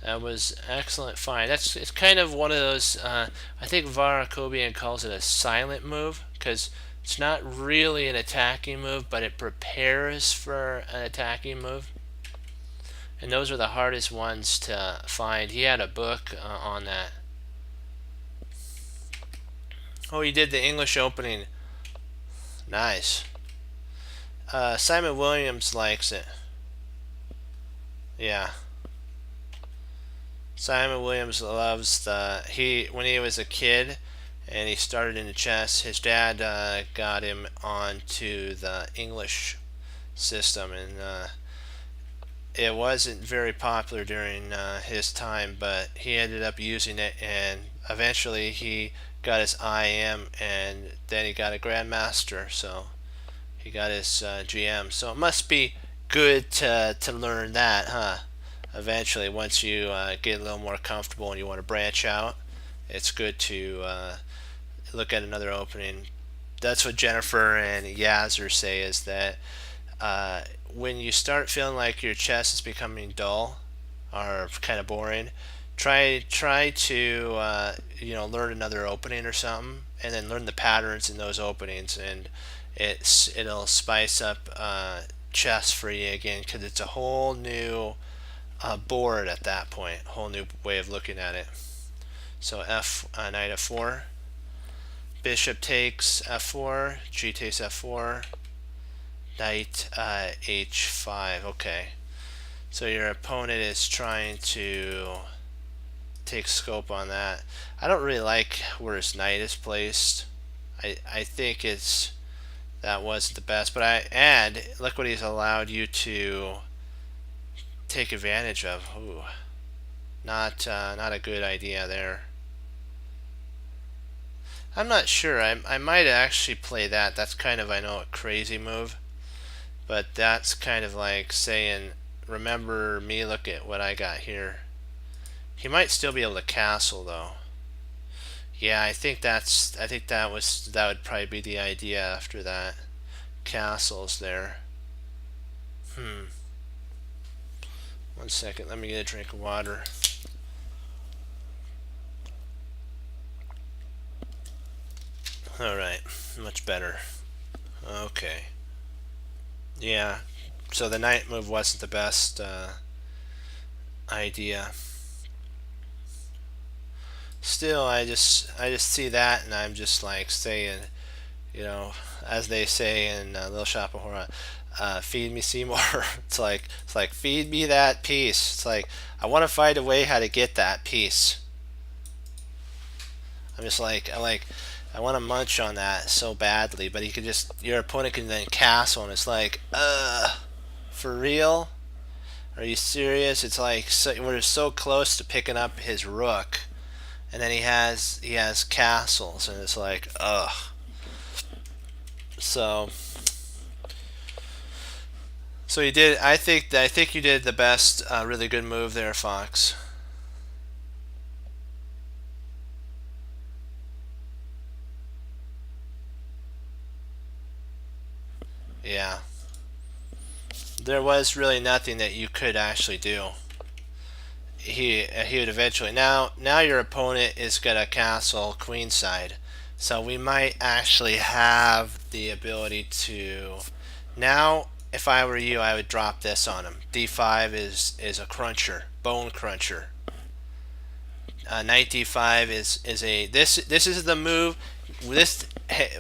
That was excellent find. It's kind of one of those. I think Varakobian calls it a silent move because it's not really an attacking move, but it prepares for an attacking move. And those are the hardest ones to find. He had a book on that. Oh, he did the English opening. Nice. Simon Williams likes it. Yeah. Simon Williams loves when he was a kid and he started into chess, his dad got him onto the English system, and it wasn't very popular during his time, but he ended up using it, and eventually he got his IM, and then he got a Grandmaster, so he got his GM. So it must be good to learn that, huh? Eventually, once you get a little more comfortable and you want to branch out, it's good to look at another opening. That's what Jennifer and Yazzer say, is that when you start feeling like your chess is becoming dull or kind of boring, try to learn another opening or something, and then learn the patterns in those openings, and it'll spice up chess for you again, because it's a whole new board at that point, a whole new way of looking at it. So knight f4, bishop takes f4, g takes f4, knight h5. Okay, so your opponent is trying to take scope on that. I don't really like where his knight is placed. I think that wasn't the best, but look what he's allowed you to take advantage of. Ooh, not a good idea there. I'm not sure. I might actually play that. That's kind of, I know, a crazy move, but that's kind of like saying, remember me, look at what I got here. He might still be able to castle though. Yeah, I think that would probably be the idea after that. Castles there. One second, let me get a drink of water. Alright, much better. Okay. Yeah, so the knight move wasn't the best idea. Still, I just see that, and I'm just like saying, as they say in Little Shop of Horror, feed me Seymour. It's like feed me that piece. It's like, I want to find a way how to get that piece. I'm just like, I want to munch on that so badly, but your opponent can then castle, and it's like, for real? Are you serious? It's like, we're so close to picking up his rook, and then he has castles, and it's like, ugh. So you did. I think you did the best, really good move there, Fox. Yeah. There was really nothing that you could actually do. He would eventually. Now your opponent is gonna castle queenside, so we might actually have the ability to. Now, if I were you, I would drop this on him. D5 is a cruncher, bone cruncher. knight d5 is a this is the move. This,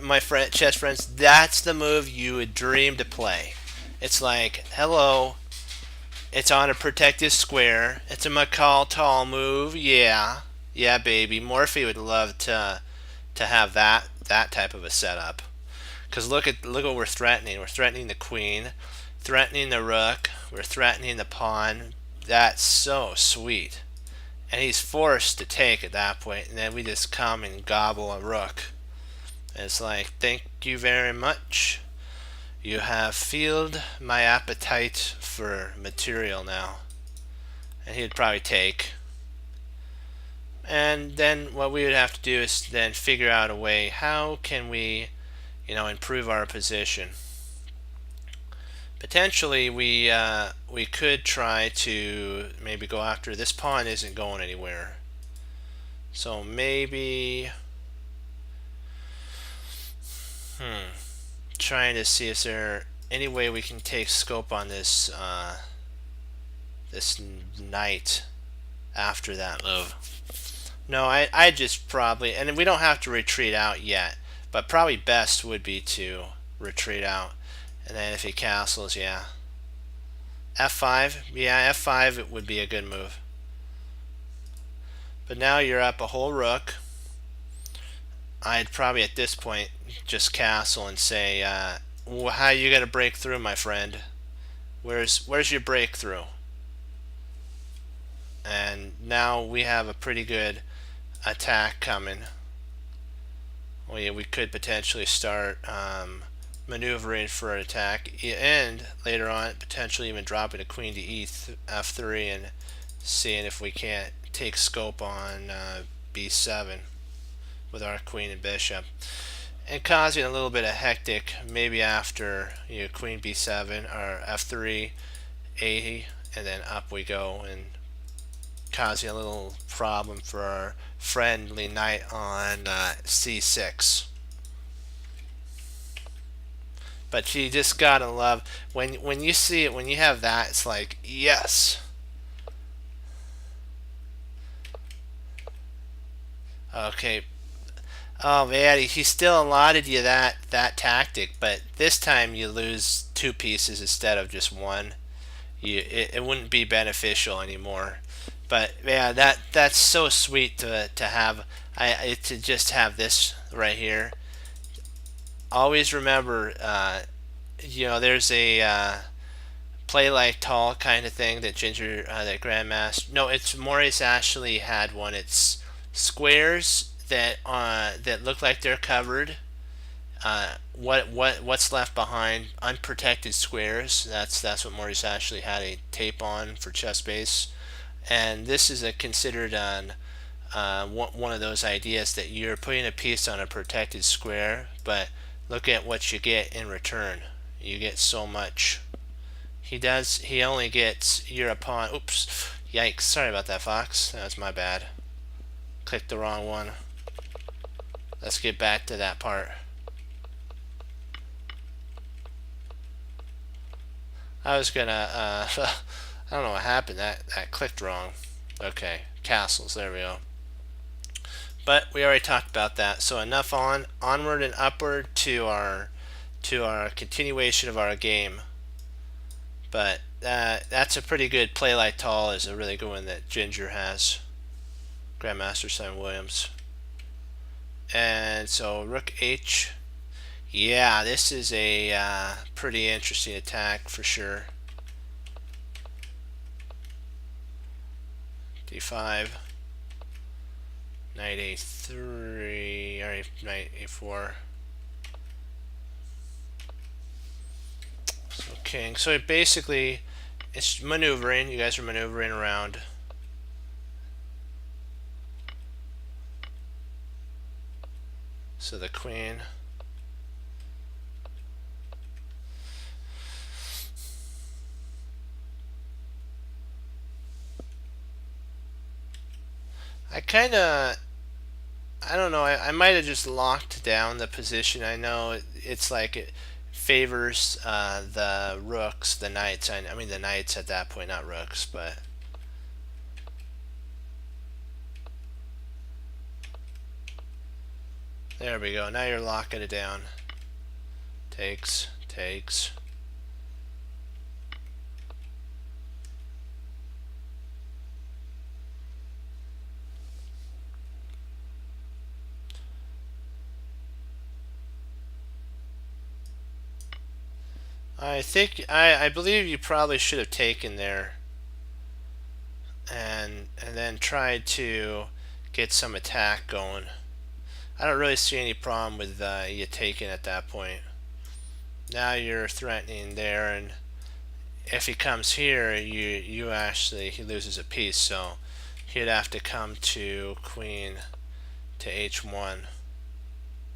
my friend, chess friends, that's the move you would dream to play. It's like, hello, it's on a protected square. It's a McCall-Tall move. Yeah, yeah, baby. Morphy would love to have that type of a setup. Because look what we're threatening. We're threatening the queen, threatening the rook. We're threatening the pawn. That's so sweet. And he's forced to take at that point, and then we just come and gobble a rook. And it's like, thank you very much. You have filled my appetite for material now. And he'd probably take. And then what we would have to do is then figure out a way, how can we, improve our position. Potentially we could try to maybe go after this pawn isn't going anywhere. So maybe trying to see if there any way we can take scope on this this knight after that move. No, I just probably, and we don't have to retreat out yet, but probably best would be to retreat out. And then if he castles, yeah. F5, yeah, F5 it would be a good move. But now you're up a whole rook. I'd probably at this point just castle and say, well, how you gonna break through, my friend? Where's your breakthrough? And now we have a pretty good attack coming. Well, yeah, we could potentially start maneuvering for an attack, and later on potentially even dropping a queen to f3 and seeing if we can't take scope on b7 with our queen and bishop, and causing a little bit of hectic maybe after queen b7 or f3 80, and then up we go, and causing a little problem for our friendly knight on c6. But you just gotta love when you see it, when you have that, it's like, yes. Okay. Oh man, he still allotted you that tactic, but this time you lose 2 pieces instead of just 1. It wouldn't be beneficial anymore. But yeah, that's so sweet to have. To just have this right here. Always remember, there's a play like tall kind of thing that Ginger, that Grandmaster. No, it's Maurice Ashley had one. It's squares that look like they're covered. What's left behind? Unprotected squares. That's what Maurice Ashley had a tape on for chess base. And this is considered on one of those ideas that you're putting a piece on a protected square, but look at what you get in return. You get so much. He only gets your opponent. Oops, yikes! Sorry about that, Fox. That was my bad. Clicked the wrong one. Let's get back to that part. I was gonna. I don't know what happened. That clicked wrong. Okay, castles. There we go. But we already talked about that. So enough onward and upward to our continuation of our game. But that's a pretty good play like tall is a really good one that Ginger has. Grandmaster Simon Williams. And so rook h. Yeah, this is a pretty interesting attack for sure. d5. Knight a3, or knight a4. So king. So basically, it's maneuvering. You guys are maneuvering around. So the queen. I don't know, I might have just locked down the position. I know it's like it favors the rooks, the knights. I mean the knights at that point, not rooks, but There we go. Now you're locking it down. Takes. I believe you probably should have taken there and then tried to get some attack going. I don't really see any problem with you taking at that point. Now you're threatening there, and if he comes here, he loses a piece, so he'd have to come to queen to h1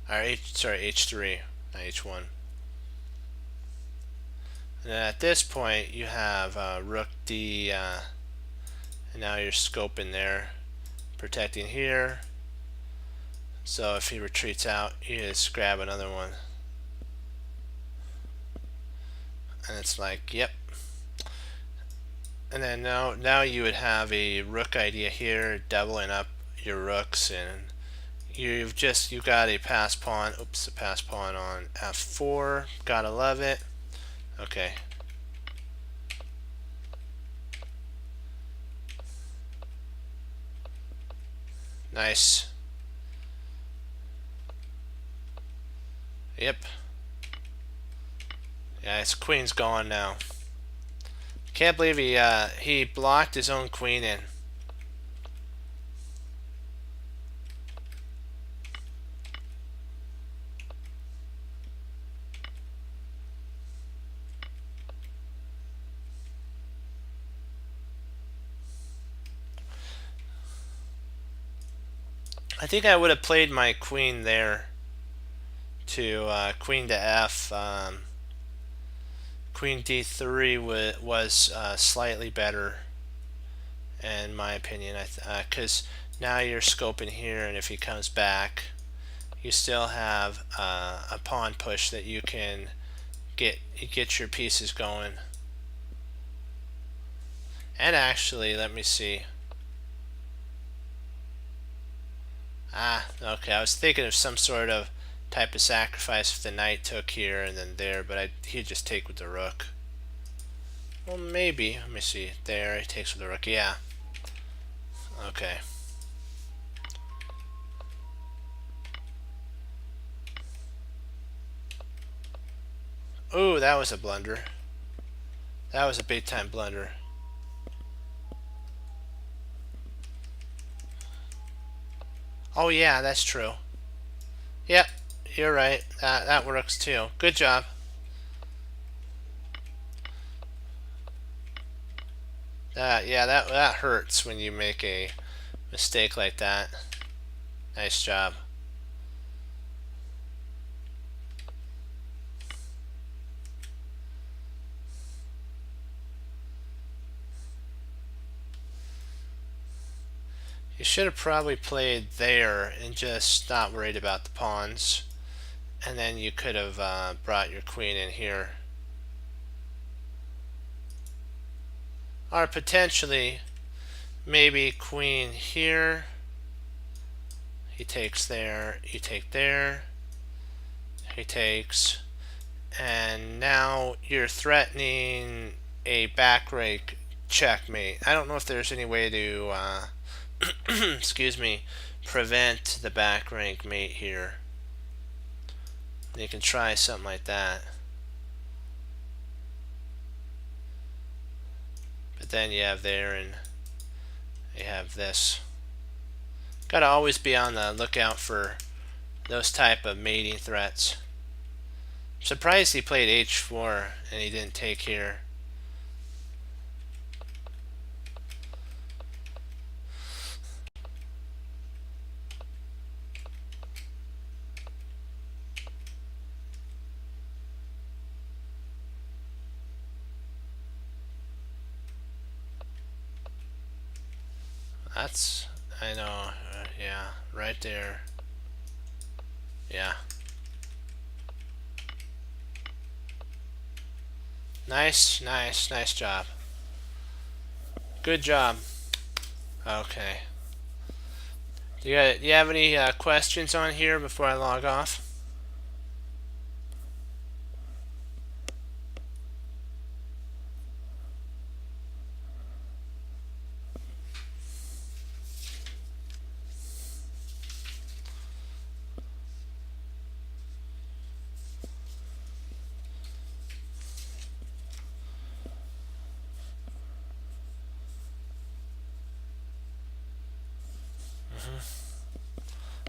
or h3, not h1. And then at this point you have rook d, and now you're scoping there, protecting here. So if he retreats out, you just grab another one, and it's like, yep. And then now you would have a rook idea here, doubling up your rooks, and you've got a pass pawn. Oops, a pass pawn on f4. Gotta love it. Okay. Nice. Yep. Yeah, his queen's gone now. Can't believe he blocked his own queen in. I think I would have played my queen there to queen to f. Queen d3 was slightly better in my opinion, because now you're scoping here, and if he comes back, you still have a pawn push that you can get your pieces going. And actually, let me see. Okay, I was thinking of some sort of type of sacrifice if the knight took here and then there, but he'd just take with the rook. Well, maybe. Let me see. There, he takes with the rook. Yeah. Okay. Ooh, that was a blunder. That was a big time blunder. Oh yeah, that's true. Yep, you're right. That works too. Good job. Yeah, that hurts when you make a mistake like that. Nice job. You should have probably played there and just not worried about the pawns, and then you could have brought your queen in here, or potentially maybe queen here. He takes there, you take there, he takes, and now you're threatening a back rake checkmate. I don't know if there's any way to excuse me, prevent the back rank mate here. You can try something like that, but then you have there and you have this. Gotta always be on the lookout for those type of mating threats. I'm surprised he played h4 and he didn't take here. That's, I know, yeah, right there. Yeah. Nice job. Good job. Okay. Do you have any questions on here before I log off?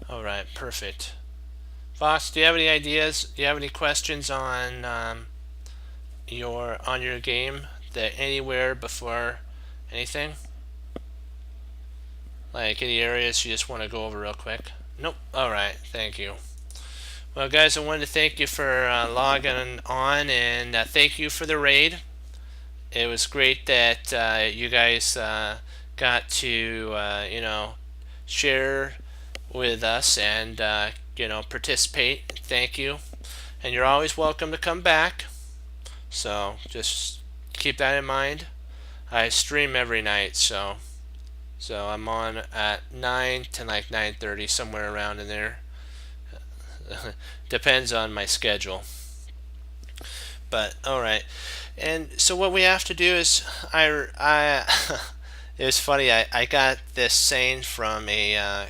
All right, perfect. Fox, do you have any ideas? Do you have any questions on your game that anywhere before anything? Like any areas you just want to go over real quick? Nope. All right, thank you. Well, guys, I wanted to thank you for logging on, and thank you for the raid. It was great that you guys got to share with us and participate. Thank you, and you're always welcome to come back. So just keep that in mind. I stream every night, so I'm on at 9 to like 9:30, somewhere around in there. Depends on my schedule. But all right, and so what we have to do is I it was funny. I got this saying from a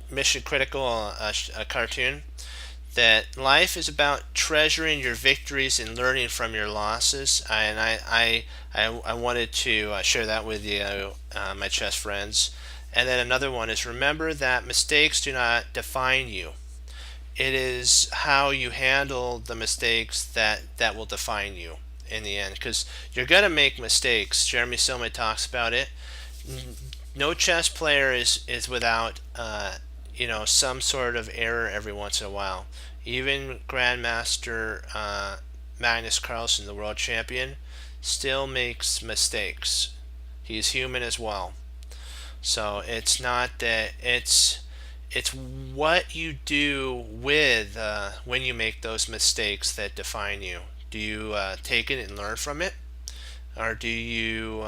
Mission Critical, a cartoon, that life is about treasuring your victories and learning from your losses. And I wanted to share that with you, my chess friends. And then another one is remember that mistakes do not define you. It is how you handle the mistakes that will define you in the end. Because you're going to make mistakes. Jeremy Silman talks about it. No chess player is without some sort of error every once in a while. Even Grandmaster Magnus Carlsen, the world champion, still makes mistakes. He's human as well. So it's not that it's what you do with when you make those mistakes that define you. Do you take it and learn from it, or do you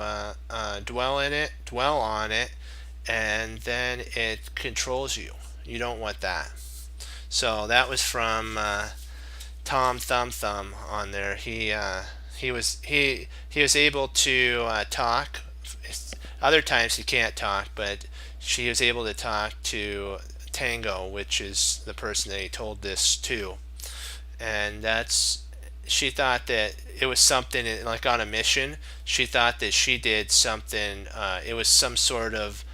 dwell on it, and then it controls you? You don't want that. So that was from Tom Thumb Thumb on there. He was able to talk. Other times he can't talk, but she was able to talk to Tango, which is the person that he told this to, and she thought that it was something like on a mission. She thought that she did something. It was some sort of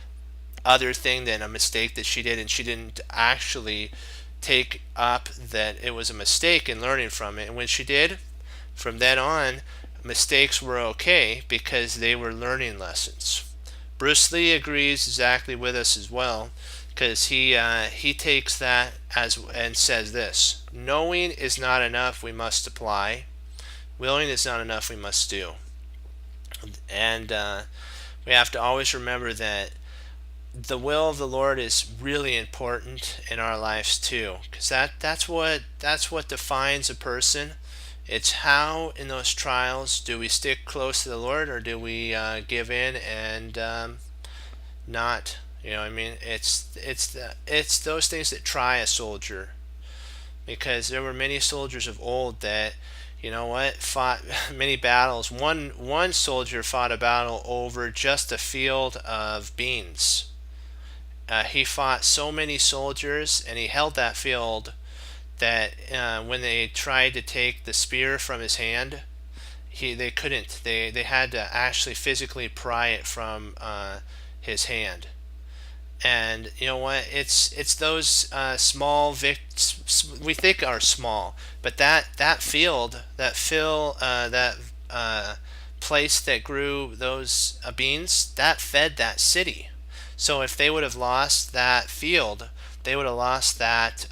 other thing than a mistake that she did, and she didn't actually take up that it was a mistake and learning from it. And when she did, from then on, mistakes were okay because they were learning lessons. Bruce Lee agrees exactly with us as well, because he takes that as and says this: knowing is not enough, we must apply. Willing is not enough, we must do. And we have to always remember that the will of the Lord is really important in our lives too, because that's what defines a person. It's how in those trials do we stick close to the Lord, or do we give in and not? You know, what I mean, it's those things that try a soldier, because there were many soldiers of old that, you know what, fought many battles. One soldier fought a battle over just a field of beans. He fought so many soldiers, and he held that field that when they tried to take the spear from his hand, they couldn't. They had to actually physically pry it from his hand. And you know what? It's those small we think are small, but that field, that place that grew those beans, that fed that city. So if they would have lost that field, they would have lost that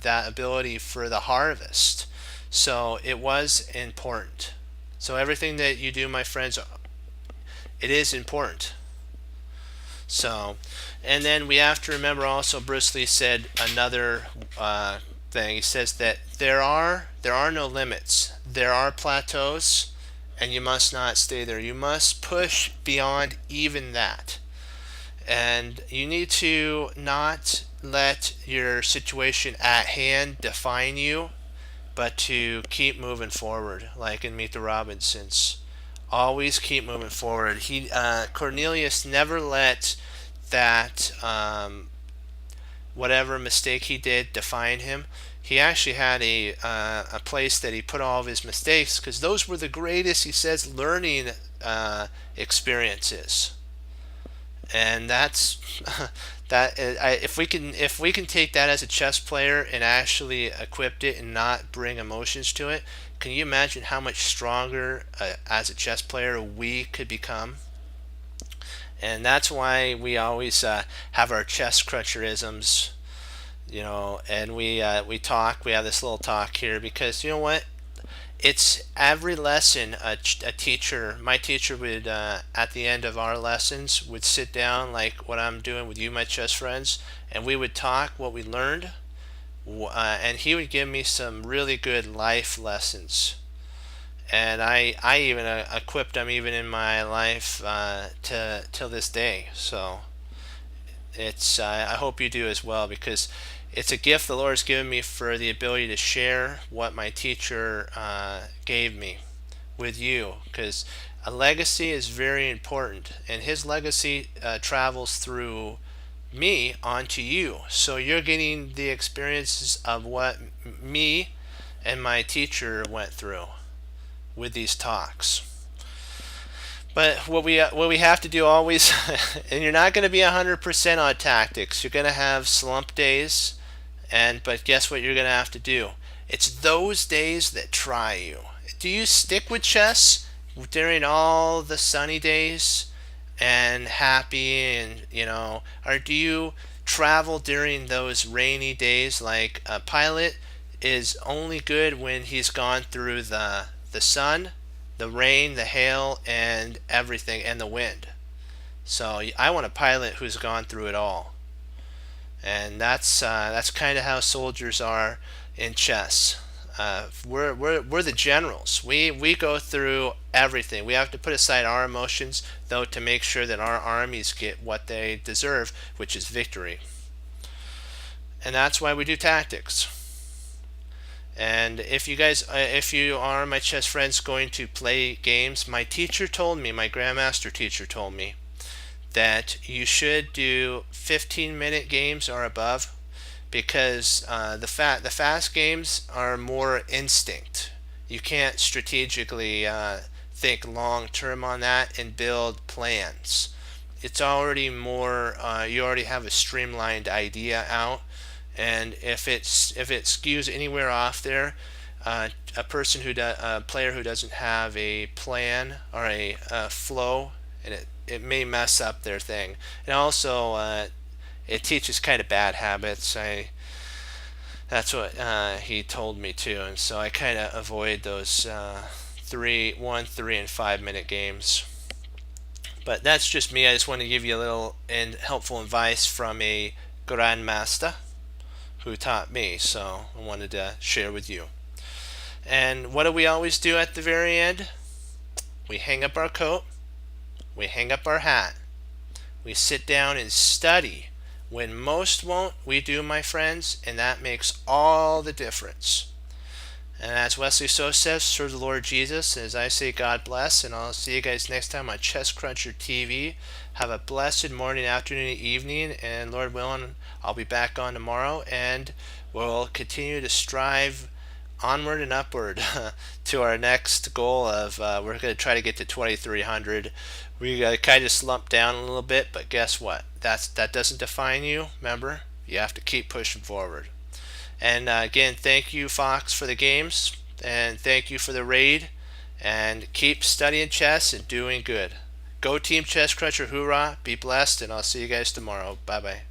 ability for the harvest. So it was important. So everything that you do, my friends, it is important. So, and then we have to remember also, Bruce Lee said another thing. He says that there are no limits. There are plateaus, and you must not stay there. You must push beyond even that. And you need to not let your situation at hand define you, but to keep moving forward, like in Meet the Robinsons. Always keep moving forward. Cornelius never let that whatever mistake he did define him. He actually had a place that he put all of his mistakes, because those were the greatest, he says, learning experiences. And that's if we can take that as a chess player and actually equip it and not bring emotions to it, can you imagine how much stronger as a chess player we could become? And that's why we always have our chess crutcherisms, and we talk. We have this little talk here because you know what? It's every lesson a teacher, my teacher would, at the end of our lessons, would sit down like what I'm doing with you, my chess friends, and we would talk what we learned, and he would give me some really good life lessons. And I even equipped them even in my life to till this day. So it's I hope you do as well, because it's a gift the Lord has given me for the ability to share what my teacher gave me with you, because a legacy is very important, and his legacy travels through me onto you. So you're getting the experiences of what me and my teacher went through with these talks. But what we have to do always, and you're not going to be 100% on tactics. You're going to have slump days, but guess what you're going to have to do? It's those days that try you. Do you stick with chess during all the sunny days and happy, and or do you travel during those rainy days? Like a pilot is only good when he's gone through the sun, the rain, the hail, and everything, and the wind. So I want a pilot who's gone through it all, and that's kind of how soldiers are in chess. We're the generals. We go through everything. We have to put aside our emotions, though, to make sure that our armies get what they deserve, which is victory. And that's why we do tactics. And if you are my chess friends going to play games, my grandmaster teacher told me that you should do 15-minute games or above, because the fast games are more instinct. You can't strategically think long term on that and build plans. It's already more. You already have a streamlined idea out, and if it skews anywhere off there, a player who doesn't have a plan or a flow, and it may mess up their thing. And also it teaches kind of bad habits. That's what he told me too, and so I kind of avoid those 3, and 5 minute games. But that's just me. I just want to give you a little and helpful advice from a grandmaster who taught me, so I wanted to share with you. And what do we always do at the very end? We hang up our coat, we hang up our hat, we sit down and study. When most won't, we do, my friends, and that makes all the difference. And as Wesley So says, serve the Lord Jesus. As I say, God bless, and I'll see you guys next time on Chess Cruncher TV. Have a blessed morning, afternoon, evening, and Lord willing, I'll be back on tomorrow, and we'll continue to strive onward and upward to our next goal of we're going to try to get to 2300. We kind of slumped down a little bit, but guess what? That doesn't define you. Remember, you have to keep pushing forward. And again, thank you, Fox, for the games, and thank you for the raid, and keep studying chess and doing good. Go Team Chess Cruncher, hoorah, be blessed, and I'll see you guys tomorrow. Bye-bye.